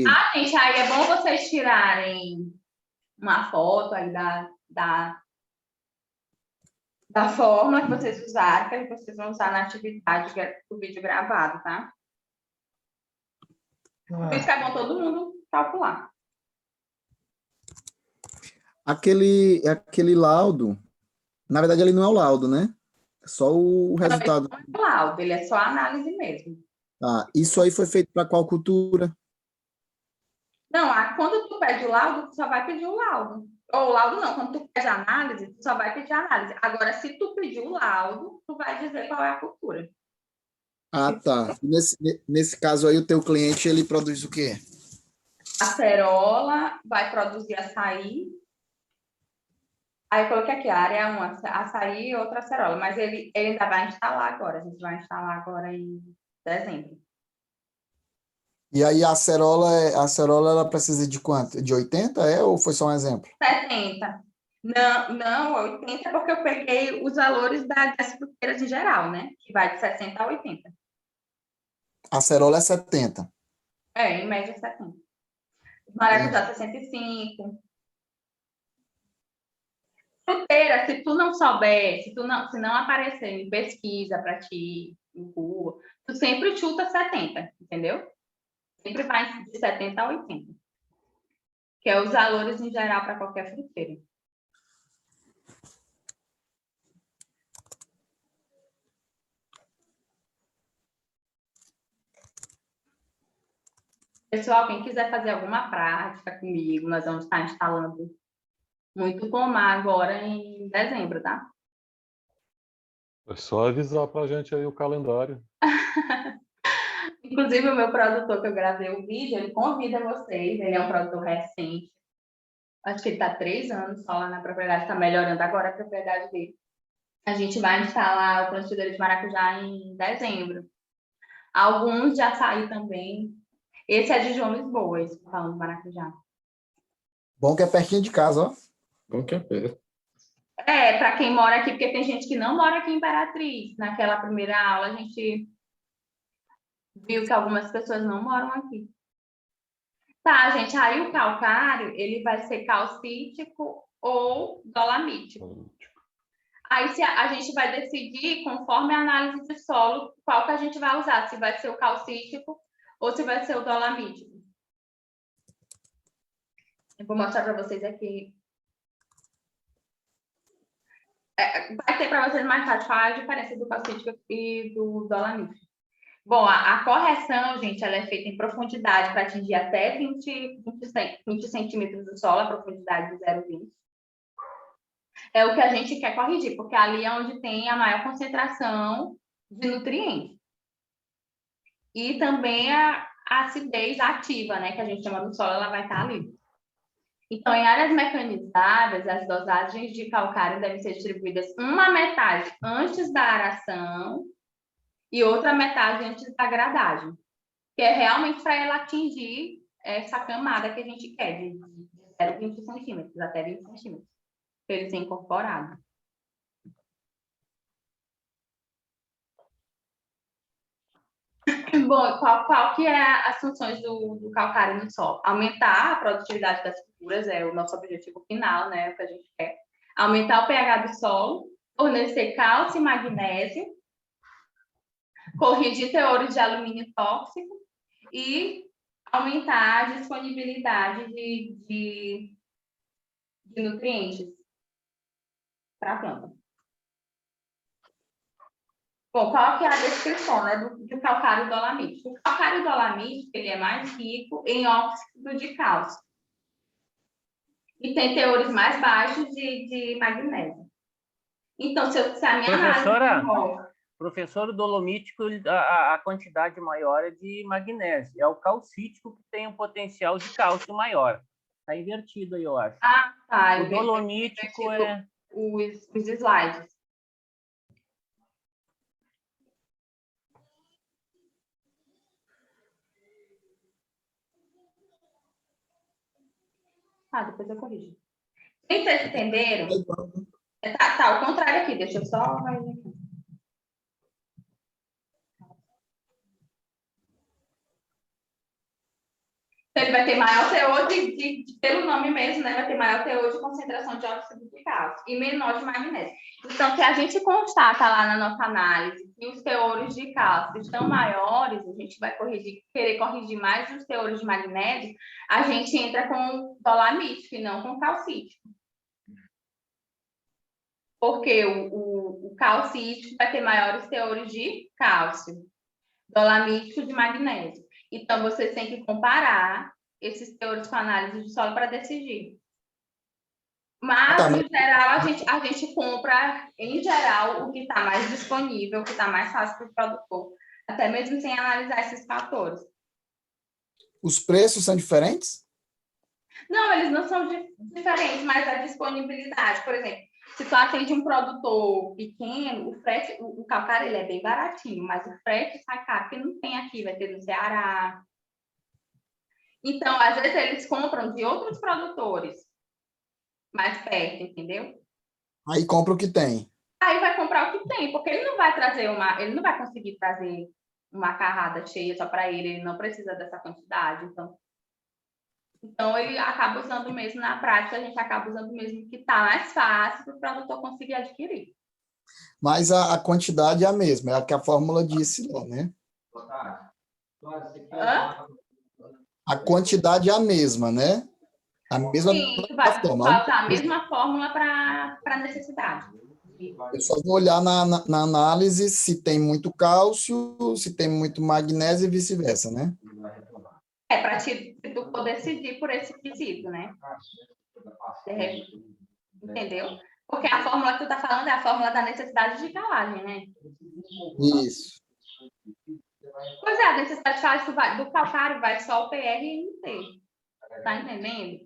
Ah, gente, aí é bom vocês tirarem uma foto aí da fórmula que vocês usaram, que vocês vão usar na atividade do vídeo gravado, tá? Por isso que é bom todo mundo calcular. Aquele laudo, na verdade, ele não é o laudo, né? É só o resultado. Não, ele não é o laudo, ele é só a análise mesmo. Tá. Isso aí foi feito para qual cultura? Não, quando tu pede o laudo, tu só vai pedir o laudo. Ou o laudo não, quando tu pede a análise, tu só vai pedir a análise. Agora, se tu pedir o laudo, tu vai dizer qual é a cultura. Ah, tá. Nesse caso aí, o teu cliente, ele produz o quê? Acerola vai produzir açaí. Aí eu coloquei aqui, a área 1, açaí e outra acerola. Mas ele ainda vai instalar agora. A gente vai instalar agora em dezembro. E aí a acerola ela precisa de quanto? De 80, ou foi só um exemplo? 70. Não, 80 porque eu peguei os valores das fruteiras em geral, né? Que vai de 60 a 80. Acerola é 70. Em média 70. Maracujá 65. Fruteira, se tu não souber, se não aparecer em pesquisa para ti, em rua, tu sempre chuta 70, entendeu? Sempre vai de 70 a 80. Que é os valores em geral para qualquer fruteira. Pessoal, quem quiser fazer alguma prática comigo, nós vamos estar instalando muito pomar agora em dezembro, tá? É só avisar para a gente aí o calendário. Inclusive, o meu produtor que eu gravei o vídeo, ele convida vocês, ele é um produtor recente. Acho que ele está 3 anos só lá na propriedade, está melhorando agora a propriedade dele. A gente vai instalar o plantio dele de maracujá em dezembro. Alguns já saíram também. Esse é de João Lisboa, esse que eu falo do maracujá. Bom que é pertinho de casa, ó. Bom que é perto. Para quem mora aqui, porque tem gente que não mora aqui em Imperatriz. Naquela primeira aula, a gente viu que algumas pessoas não moram aqui. Tá, gente, aí o calcário, ele vai ser calcítico ou dolamítico. Aí a gente vai decidir, conforme a análise de solo, qual que a gente vai usar, se vai ser o calcítico ou se vai ser o dolamítico. Eu vou mostrar para vocês aqui. Vai ter para vocês mais tarde falar a diferença do calcítico e do dolamítico. Bom, a correção, gente, ela é feita em profundidade para atingir até 20 centímetros do solo, a profundidade de 0,20. É o que a gente quer corrigir, porque ali é onde tem a maior concentração de nutrientes. E também a acidez ativa, né, que a gente chama do solo, ela vai estar ali. Então, em áreas mecanizadas, as dosagens de calcário devem ser distribuídas uma metade antes da aração e outra metade antes da gradagem, que é realmente para ela atingir essa camada que a gente quer, de 0,20 centímetros até 20 centímetros, para ele ser incorporado. Bom, qual que é as funções do calcário no solo? Aumentar a produtividade das culturas, é o nosso objetivo final, né, é o que a gente quer. Aumentar o pH do solo, fornecer cálcio e magnésio, corrigir teores de alumínio tóxico e aumentar a disponibilidade de nutrientes para a planta. Bom, qual que é a descrição, né, do calcário dolamítico? O calcário dolamítico, ele é mais rico em óxido de cálcio e tem teores mais baixos de magnésio. Então, se a minha análise... Professor, o dolomítico, a quantidade maior é de magnésio. É o calcítico que tem um potencial de cálcio maior. Está invertido aí, eu acho. Ah, tá. O dolomítico é... Os slides. Depois eu corrijo. Vocês entenderam? Tá, o contrário aqui. Deixa eu só... Ele vai ter maior teor pelo nome mesmo, né? Vai ter maior teor de concentração de óxido de cálcio e menor de magnésio. Então, se a gente constata lá na nossa análise que os teores de cálcio estão maiores, a gente vai querer corrigir mais os teores de magnésio, a gente entra com dolamítico e não com calcítico. Porque o calcítico vai ter maiores teores de cálcio, dolamítico de magnésio. Então, vocês têm que comparar esses teores com a análise de solo para decidir. Mas, em geral, a gente compra, em geral, o que está mais disponível, o que está mais fácil para o produtor, até mesmo sem analisar esses fatores. Os preços são diferentes? Não, eles não são diferentes, mas a disponibilidade, por exemplo, se tu atende um produtor pequeno, o frete, o calcário ele é bem baratinho, mas o frete sai caro, porque não tem aqui, vai ter no Ceará. Então, às vezes, eles compram de outros produtores, mais perto, entendeu? Aí compra o que tem. Aí vai comprar o que tem, porque ele não vai conseguir trazer uma carrada cheia só para ele não precisa dessa quantidade, então ele acaba usando mesmo na prática, a gente acaba usando mesmo que está mais fácil para o produtor conseguir adquirir. Mas a quantidade é a mesma, é a que a fórmula disse lá, né? Hã? A quantidade é a mesma, né? A mesma Sim, vai fórmula. usar a mesma fórmula para a necessidade. Eu só vou olhar na análise se tem muito cálcio, se tem muito magnésio e vice-versa, né? Para tu poder decidir por esse quesito, né? Entendeu? Porque a fórmula que tu tá falando é a fórmula da necessidade de calagem, né? Isso. Pois é, a necessidade de calagem do calcário vai só o PR e NT. Tá entendendo?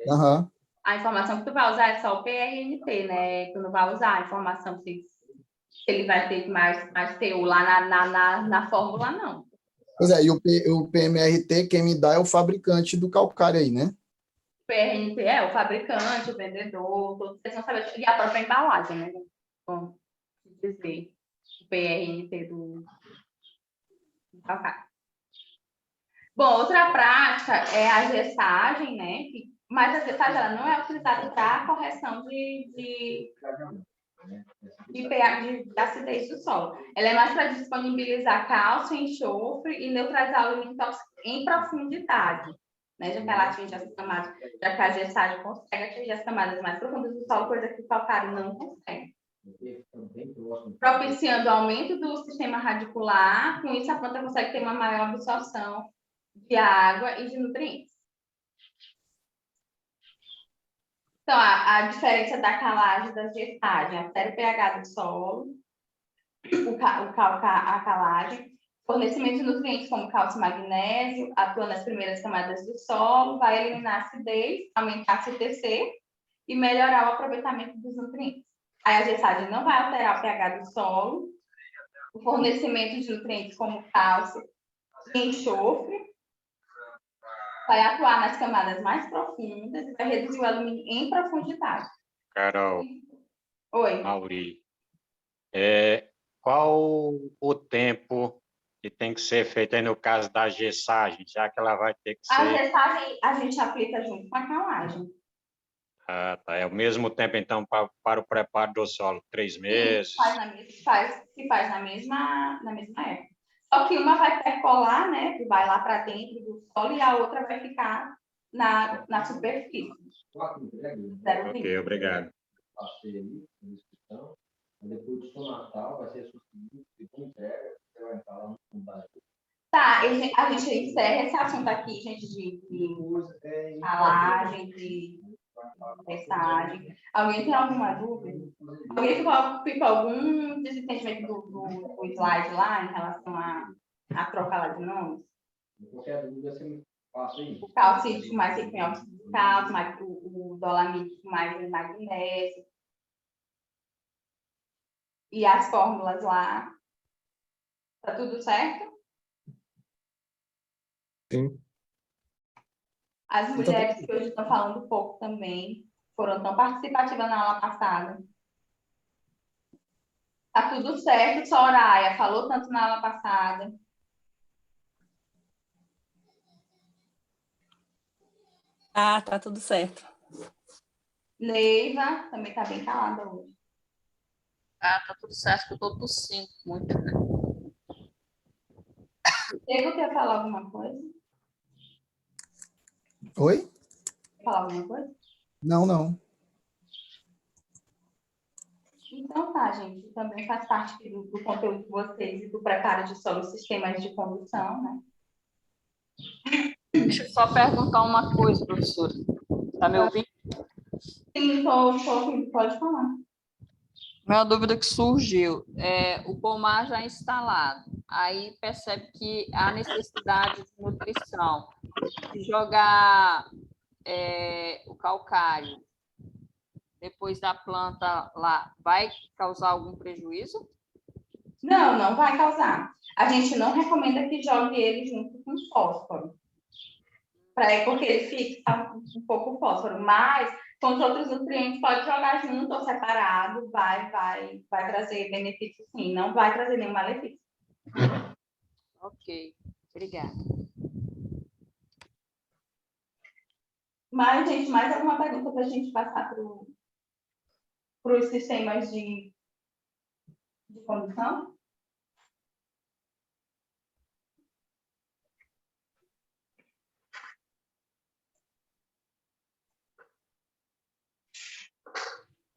Aham. A informação que tu vai usar é só o PR e NT, né? Tu não vai usar a informação se ele vai ter mais TU lá na fórmula, não. Pois é, e o PMRT, quem me dá é o fabricante do calcário aí, né? O PRNT é o fabricante, o vendedor, todos vocês vão saber. E a própria embalagem, né? Bom, dizer o PRNT do calcário. Bom, outra prática é a gessagem, né? Mas a gessagem ela não é utilizada para correção de pH, de acidez do solo. Ela é mais para disponibilizar cálcio, enxofre e neutralizar o elemento tóxico em profundidade. Né, já que ela atinge as camadas, já que a gessagem consegue atingir as camadas mais profundas do solo, coisa que o calcário não consegue. Propiciando o aumento do sistema radicular, com isso a planta consegue ter uma maior absorção de água e de nutrientes. Então, a diferença da calagem da gessagem, altera o pH do solo, a calagem, fornecimento de nutrientes como cálcio e magnésio, atua nas primeiras camadas do solo, vai eliminar a acidez, aumentar a CTC e melhorar o aproveitamento dos nutrientes. Aí a gessagem não vai alterar o pH do solo, o fornecimento de nutrientes como cálcio e enxofre, vai atuar nas camadas mais profundas e vai reduzir o alumínio em profundidade. Carol. Oi. Mauri. Qual o tempo que tem que ser feito aí no caso da gessagem, já que ela vai ter que ser... A gessagem a gente aplica junto com a calagem. Ah, tá. É o mesmo tempo, então, para o preparo do solo, 3 meses? Se faz na mesma época. Só que uma vai percolar, né, que vai lá para dentro do solo, e a outra vai ficar na superfície. Ok, obrigado. Tá, a gente encerra esse assunto aqui, gente, de calagem, de gessagem. Alguém tem alguma dúvida? Alguém ficou algum desentendimento do slide lá em relação à troca lá de nomes? Qualquer dúvida, você me passa aí. O calcítico mais rico em óxido de cálcio, o dolamítico mais em magnésio. E as fórmulas lá. Tá tudo certo? Sim. As mulheres que hoje estão falando pouco também foram tão participativas na aula passada. Tá tudo certo, Soraya falou tanto na aula passada. Tá tudo certo. Neiva também tá bem calada hoje. Tá tudo certo, que eu tô tossindo muito. Diego, quer falar alguma coisa? Oi? Quer falar alguma coisa? Não. Então tá, gente. Também faz parte do conteúdo de vocês e do preparo de solo sistemas de condução, né? Deixa eu só perguntar uma coisa, professora. Tá me ouvindo? Sim, tô ouvindo. Pode falar. Uma dúvida que surgiu. O pomar já instalado. Aí percebe que há necessidade de nutrição. Se jogar o calcário depois da planta lá, vai causar algum prejuízo? Não vai causar. A gente não recomenda que jogue ele junto com fósforo. Porque ele fixa um pouco o fósforo. Mas, com os outros nutrientes, pode jogar junto ou separado, vai trazer benefício sim, não vai trazer nenhum malefício. Ok, obrigada. Mas, gente, mais alguma pergunta para a gente passar para os sistemas de condução?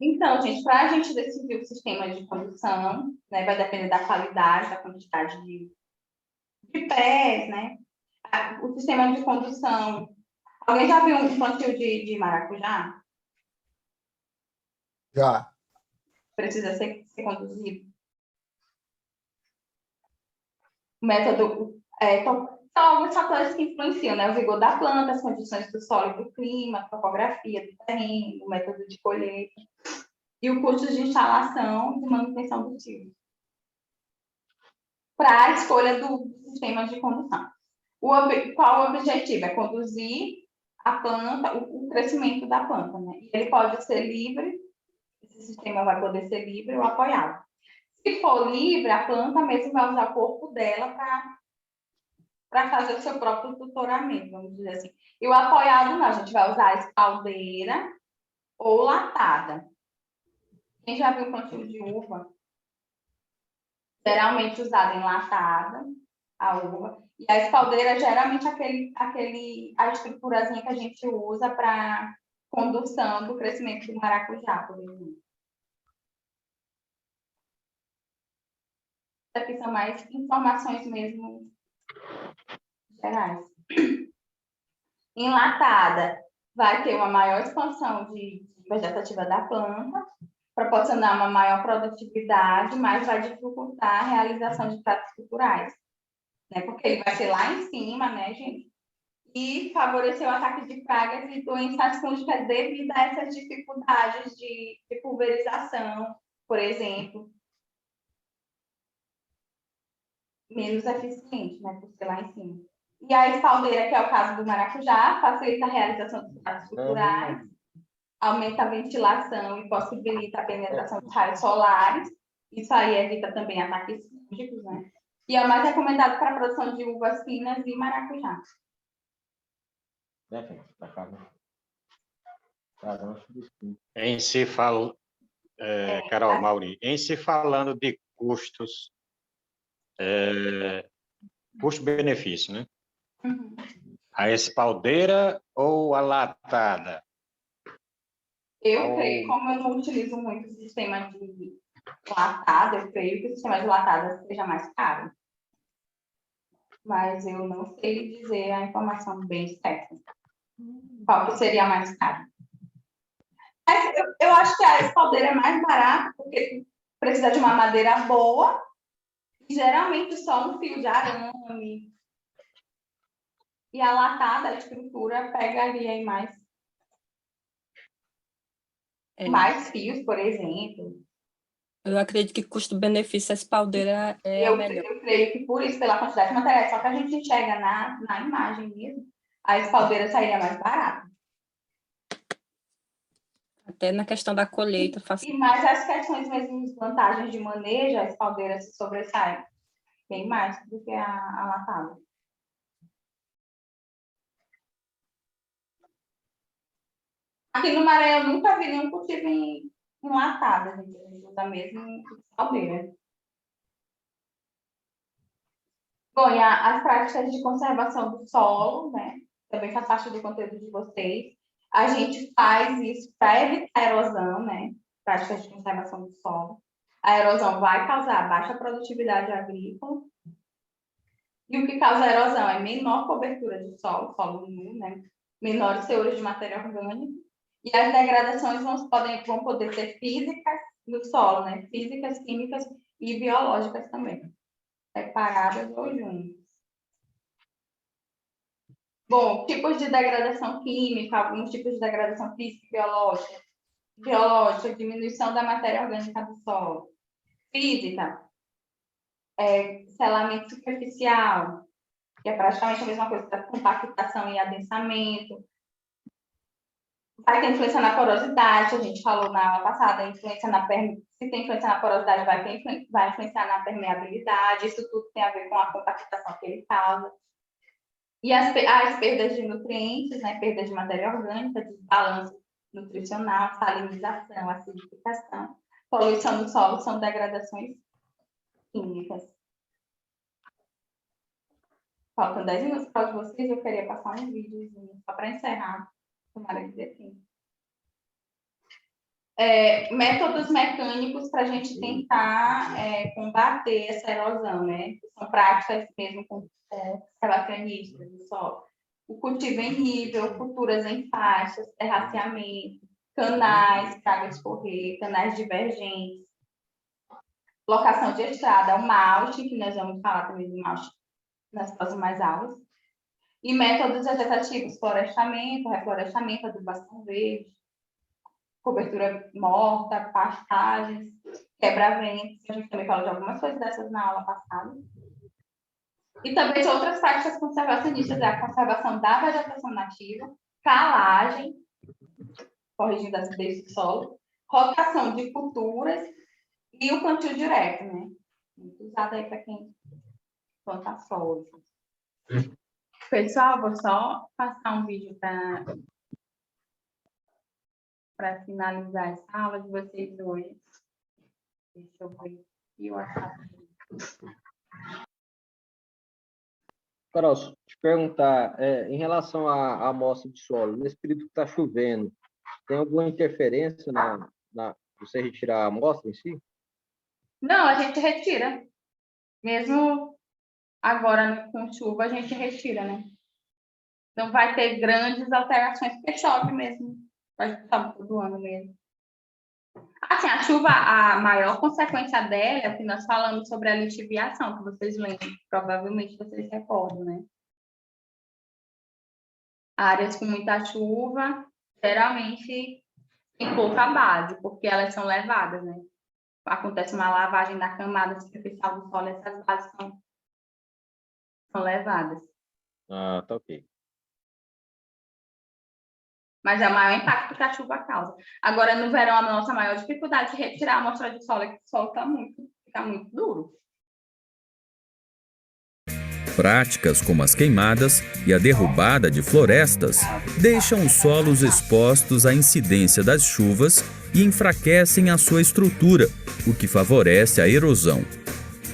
Então, gente, para a gente decidir o sistema de condução, né, vai depender da qualidade, da quantidade de pés, né? O sistema de condução. Alguém já viu um plantio de maracujá? Já. Precisa ser conduzido. O método. Então, são alguns fatores que influenciam, né? O vigor da planta, as condições do solo e do clima, a topografia do terreno, o método de colheita e o custo de instalação e de manutenção do tiro. Para a escolha do sistema de condução. Qual o objetivo? É conduzir a planta, o crescimento da planta, né? E ele pode ser livre, esse sistema vai poder ser livre ou apoiado. Se for livre, a planta mesmo vai usar o corpo dela para fazer o seu próprio tutoramento, vamos dizer assim. E o apoiado não, a gente vai usar a espaldeira ou latada. Quem já viu o plantio de uva? Geralmente usada em latada, a uva. E a espaldeira é geralmente a estruturazinha que a gente usa para condução do crescimento do maracujá, por exemplo. Aqui são mais informações mesmo gerais. Enlatada vai ter uma maior expansão de vegetativa da planta, proporcionar uma maior produtividade, mas vai dificultar a realização de pratos culturais, né? Porque ele vai ser lá em cima, né, gente? E favorecer o ataque de pragas e doenças fúngicas devido a essas dificuldades de pulverização, por exemplo. Menos eficiente, né, por ser lá em cima. E a espaldeira, que é o caso do maracujá, facilita a realização dos pratos culturais, aumenta a ventilação e possibilita a penetração de raios solares. Isso aí evita também ataques fúngicos, né? E é o mais recomendado para a produção de uvas finas e maracujá. Em se fal... Carol, Mauri, em se falando de custos, custo-benefício, né? Uhum. A espaldeira ou a latada? Eu creio, como eu não utilizo muito o sistema de latada, eu creio que o sistema de latada seja mais caro. Mas eu não sei dizer a informação bem certa. Qual que seria mais caro? Mas eu acho que a espaldeira é mais barata, porque precisa de uma madeira boa, e geralmente só um fio de arame. E a latada, a estrutura, pegaria aí mais fios, por exemplo. Eu acredito que custo-benefício, a espaldeira é a melhor. Eu creio que por isso, pela quantidade de materiais, só que a gente enxerga na imagem mesmo, a espaldeira sairia mais barata. Até na questão da colheita. E mais as questões mesmo, as vantagens de manejo, a espaldeira se sobressai bem mais do que a latada. Aqui no Maranhão eu nunca vi nenhum cultivo em latada, a gente usa mesmo em espaldeira. Bom, e as práticas de conservação do solo, né? Também faz parte do conteúdo de vocês. A gente faz isso para evitar a erosão, né? Práticas de conservação do solo. A erosão vai causar baixa produtividade agrícola. E o que causa a erosão é menor cobertura de solo nu, né? Menores teores de matéria orgânica. E as degradações vão poder ser físicas do solo, né? Físicas, químicas e biológicas também. Separadas ou juntas. Bom, tipos de degradação química, alguns tipos de degradação física e biológica. Biológica, diminuição da matéria orgânica do solo. Física, selamento superficial, que é praticamente a mesma coisa da compactação e adensamento. Vai ter influência na porosidade, a gente falou na aula passada, se tem influência na porosidade, vai influenciar na permeabilidade, isso tudo tem a ver com a compactação que ele causa. E as perdas de nutrientes, né, perdas de matéria orgânica, desbalanço nutricional, salinização, acidificação, poluição do solo, são degradações químicas. Faltam 10 minutos para vocês, eu queria passar um videozinho só para encerrar. Tomara que dê tempo. Métodos mecânicos para a gente tentar combater essa erosão, né? São práticas mesmo com terraplanistas do solo. O cultivo em nível, culturas em faixas, terraceamento, canais para água escorrer, canais divergentes, locação de estrada, o malte, que nós vamos falar também do malte nas próximas aulas, e métodos vegetativos, florestamento, reflorestamento, adubação verde, cobertura morta, pastagens, quebra-ventos, a gente também falou de algumas coisas dessas na aula passada. E também de outras práticas conservacionistas, a conservação da vegetação nativa, calagem, corrigindo a acidez do solo, rotação de culturas e o plantio direto, né? Muito usado aí para quem planta soja. Pessoal, vou só passar um vídeo para finalizar essa aula de vocês hoje. Deixa eu ver aqui o WhatsApp. Carol, deixa eu te perguntar, em relação à amostra de solo, nesse período que está chovendo, tem alguma interferência na você retirar a amostra em si? Não, a gente retira. Mesmo agora com chuva, a gente retira, né? Não vai ter grandes alterações, porque chove mesmo. Vai chove todo ano mesmo. Assim, a chuva, a maior consequência dela é o que nós falamos sobre a lixiviação, que vocês lembram, provavelmente vocês recordam, né? Áreas com muita chuva, geralmente tem pouca base, porque elas são levadas, né? Acontece uma lavagem da camada superficial do solo, essas bases são levadas. Ah, tá ok. Mas é o maior impacto que a chuva causa. Agora, no verão, a nossa maior dificuldade de retirar a amostra de solo é que o solo fica muito duro. Práticas como as queimadas e a derrubada de florestas deixam os solos expostos à incidência das chuvas e enfraquecem a sua estrutura, o que favorece a erosão.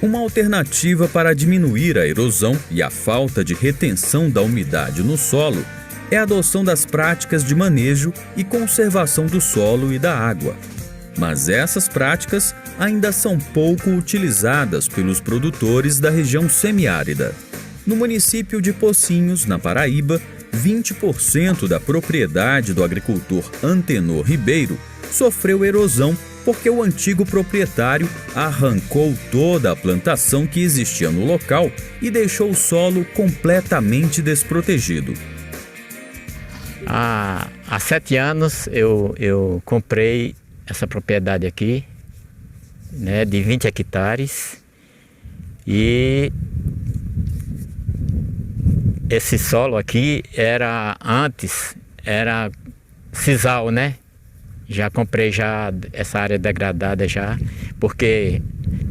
Uma alternativa para diminuir a erosão e a falta de retenção da umidade no solo é a adoção das práticas de manejo e conservação do solo e da água. Mas essas práticas ainda são pouco utilizadas pelos produtores da região semiárida. No município de Pocinhos, na Paraíba, 20% da propriedade do agricultor Antenor Ribeiro sofreu erosão porque o antigo proprietário arrancou toda a plantação que existia no local e deixou o solo completamente desprotegido. Há 7 anos eu comprei essa propriedade aqui, né, de 20 hectares, e esse solo aqui antes era sisal, né? Já comprei essa área degradada já, porque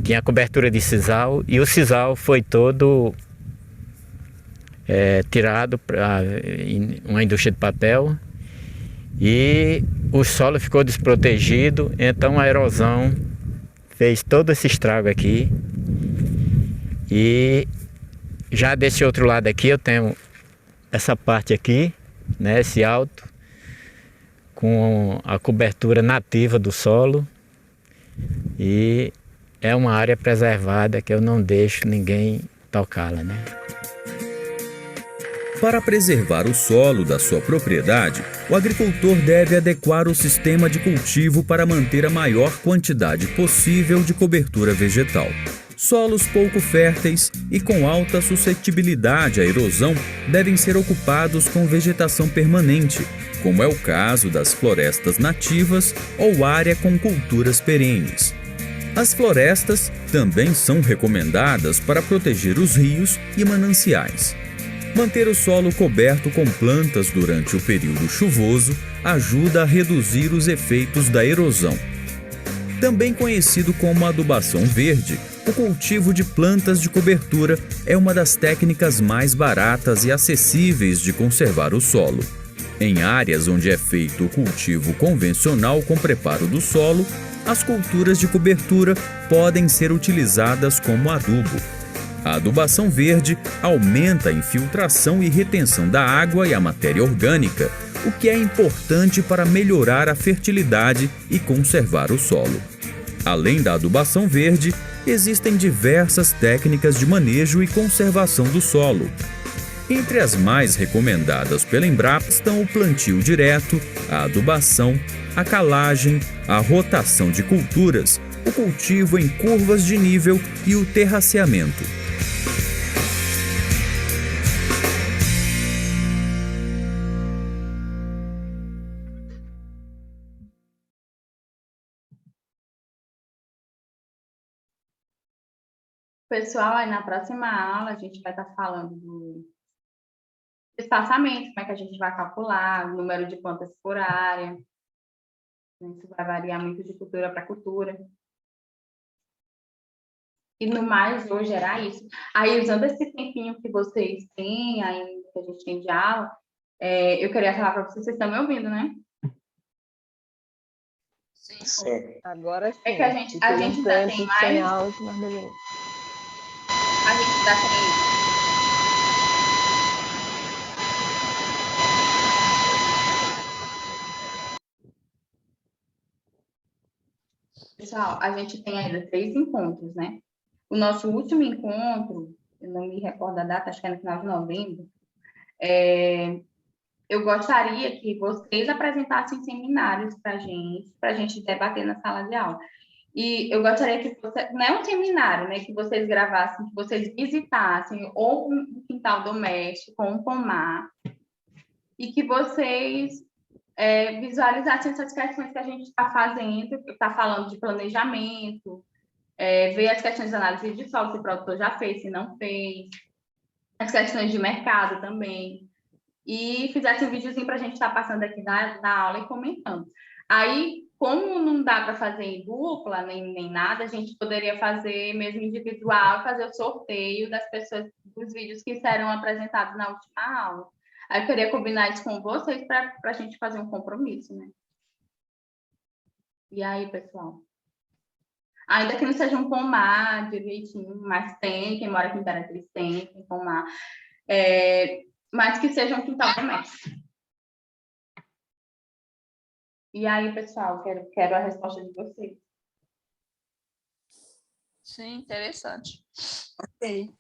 tinha cobertura de sisal e o sisal foi todo tirado para uma indústria de papel e o solo ficou desprotegido, então a erosão fez todo esse estrago aqui. E já desse outro lado aqui eu tenho essa parte aqui, né, esse alto, com a cobertura nativa do solo, e é uma área preservada que eu não deixo ninguém tocá-la, né? Para preservar o solo da sua propriedade, o agricultor deve adequar o sistema de cultivo para manter a maior quantidade possível de cobertura vegetal. Solos pouco férteis e com alta suscetibilidade à erosão devem ser ocupados com vegetação permanente, como é o caso das florestas nativas ou área com culturas perenes. As florestas também são recomendadas para proteger os rios e mananciais. Manter o solo coberto com plantas durante o período chuvoso ajuda a reduzir os efeitos da erosão. Também conhecido como adubação verde, o cultivo de plantas de cobertura é uma das técnicas mais baratas e acessíveis de conservar o solo. Em áreas onde é feito o cultivo convencional com preparo do solo, as culturas de cobertura podem ser utilizadas como adubo. A adubação verde aumenta a infiltração e retenção da água e a matéria orgânica, o que é importante para melhorar a fertilidade e conservar o solo. Além da adubação verde, existem diversas técnicas de manejo e conservação do solo. Entre as mais recomendadas pela Embrapa estão o plantio direto, a adubação, a calagem, a rotação de culturas, o cultivo em curvas de nível e o terraceamento. Pessoal, aí na próxima aula a gente vai estar falando do espaçamento, como é que a gente vai calcular, o número de plantas por área. Isso vai variar muito de cultura para cultura. E no mais, hoje era isso. Aí, usando esse tempinho que vocês têm, aí que a gente tem de aula, eu queria falar para vocês estão me ouvindo, né? Sim. Agora sim. É que a gente ainda tem mais... sem áudio, mas beleza. A gente ainda tem... Pessoal, a gente tem ainda 3 encontros, né? O nosso último encontro, eu não me recordo a data, acho que é no final de novembro, eu gostaria que vocês apresentassem seminários para a gente debater na sala de aula. E eu gostaria que você, não é um seminário, né, que vocês gravassem, que vocês visitassem ou um quintal doméstico, ou um pomar, e que vocês visualizassem essas questões que a gente está fazendo, está falando de planejamento, ver as questões de análise de solo, se o produtor já fez, se não fez, as questões de mercado também, e fizesse um videozinho para a gente estar passando aqui na aula e comentando. Aí, como não dá para fazer em dupla, nem nada, a gente poderia fazer mesmo individual, fazer o sorteio das pessoas, dos vídeos que serão apresentados na última aula. Aí eu queria combinar isso com vocês para a gente fazer um compromisso, né? E aí, pessoal? Ainda que não seja um pomar direitinho, mas tem, quem mora aqui em Imperatriz tem pomar. Mas que seja um quintal doméstico. E aí, pessoal, quero a resposta de vocês. Sim, interessante. Ok.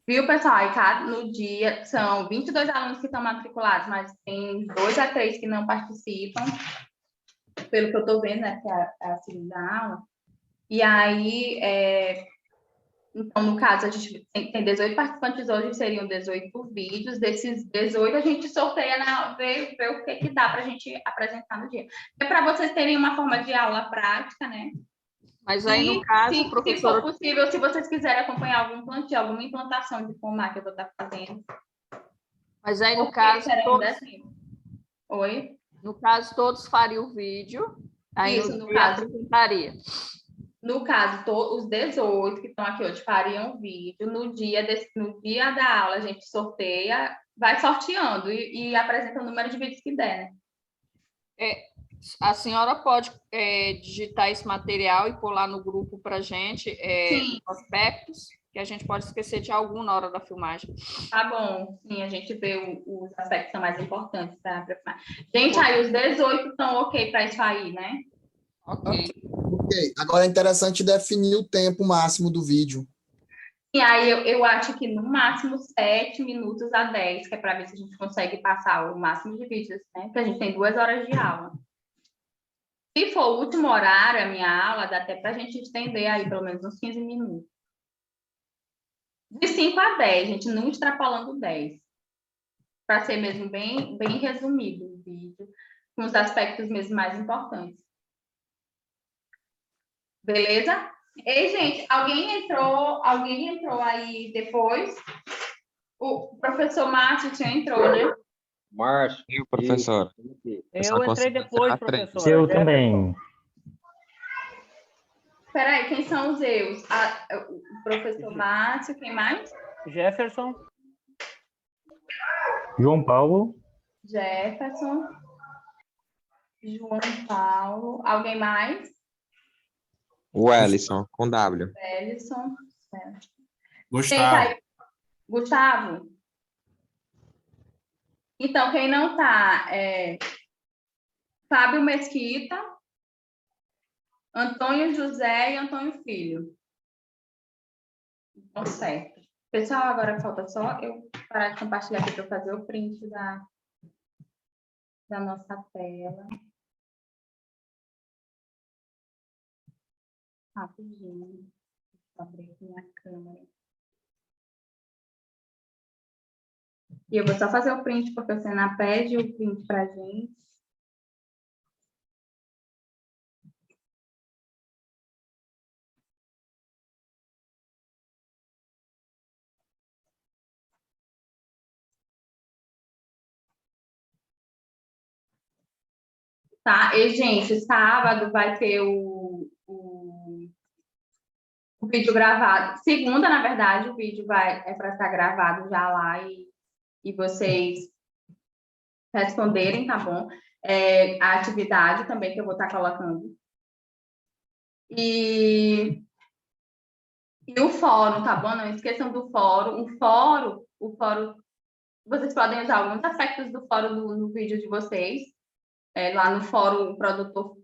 Viu, pessoal? E no dia são 22 alunos que estão matriculados, mas tem 2 a 3 que não participam, pelo que eu estou vendo, né, que é a segunda aula. E aí, então, no caso, a gente tem 18 participantes hoje, seriam 18 vídeos. Desses 18, a gente sorteia, ver o que dá para a gente apresentar no dia. É para vocês terem uma forma de aula prática, né? Mas aí, no caso, professor... Se for possível, se vocês quiserem acompanhar algum plantio, alguma implantação de pomar que eu vou estar fazendo. Mas aí, no caso... Oi? No caso, todos fariam o vídeo. Aí, isso, no caso... apresentaria. No caso, os 18 que estão aqui hoje fariam o vídeo. No dia da aula, a gente sorteia, vai sorteando e apresenta o número de vídeos que der, né? A senhora pode digitar esse material e pôr lá no grupo para a gente aspectos, que a gente pode esquecer de algum na hora da filmagem. Tá bom, sim, a gente vê os aspectos que são mais importantes para preparar. Gente, aí os 18 estão ok para isso aí, né? Ok. Agora é interessante definir o tempo máximo do vídeo. E aí eu acho que no máximo 7 minutos a 10, que é para ver se a gente consegue passar o máximo de vídeos, né? Porque a gente tem 2 horas de aula. Se for o último horário, a minha aula, dá até para a gente estender aí pelo menos uns 15 minutos. De 5 a 10, gente, não extrapolando 10. Para ser mesmo bem resumido o vídeo, com os aspectos mesmo mais importantes. Beleza? Ei, gente, alguém entrou aí depois? O professor Márcio entrou, né? Márcio. E o professor? Eu só entrei consegui depois, entrar à frente. professor. Eu Jefferson. também. Espera aí, quem são os eus? O professor Márcio, quem mais? Jefferson. João Paulo. Jefferson. João Paulo. Alguém mais? O Ellison, com W. Ellison. Certo. Gustavo. Gustavo? Então, quem não está é Fábio Mesquita, Antônio José e Antônio Filho. Então, certo. Pessoal, agora falta só eu parar de compartilhar aqui para eu fazer o print da nossa tela. Rapidinho. Vou abrir aqui minha câmera. E eu vou só fazer o print, porque a Sena pede o print para a gente. Tá? E, gente, sábado vai ter o vídeo gravado. Segunda, na verdade, o vídeo é para estar gravado já lá e vocês responderem, tá bom? A atividade também que eu vou estar colocando. E o fórum, tá bom? Não esqueçam do fórum. O fórum, vocês podem usar alguns aspectos do fórum no vídeo de vocês. Lá no fórum, o produtor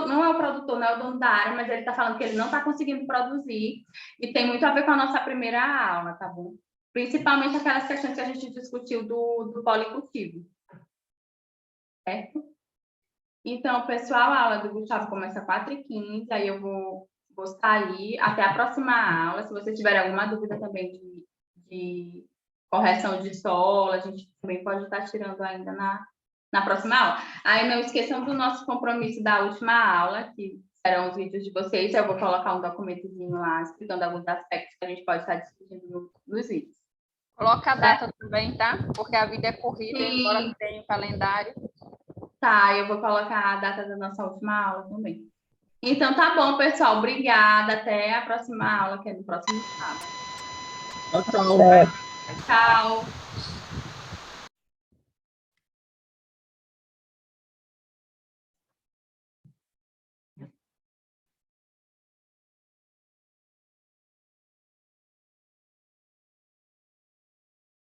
não é o produtor, não é o dono da área, mas ele está falando que ele não está conseguindo produzir e tem muito a ver com a nossa primeira aula, tá bom? Principalmente aquelas questões que a gente discutiu do policultivo. Certo? Então, pessoal, a aula do Gustavo começa às 4h15, aí eu vou sair até a próxima aula. Se vocês tiverem alguma dúvida também de correção de solo, a gente também pode estar tirando ainda na próxima aula. Aí não esqueçam do nosso compromisso da última aula, que serão os vídeos de vocês. Eu vou colocar um documentozinho lá explicando alguns aspectos que a gente pode estar discutindo nos vídeos. Coloca a data também, tá? Porque a vida é corrida, Sim. embora tenha um calendário. Tá, eu vou colocar a data da nossa última aula também. Então, tá bom, pessoal. Obrigada. Até a próxima aula, que é no próximo sábado. Tchau. Tchau.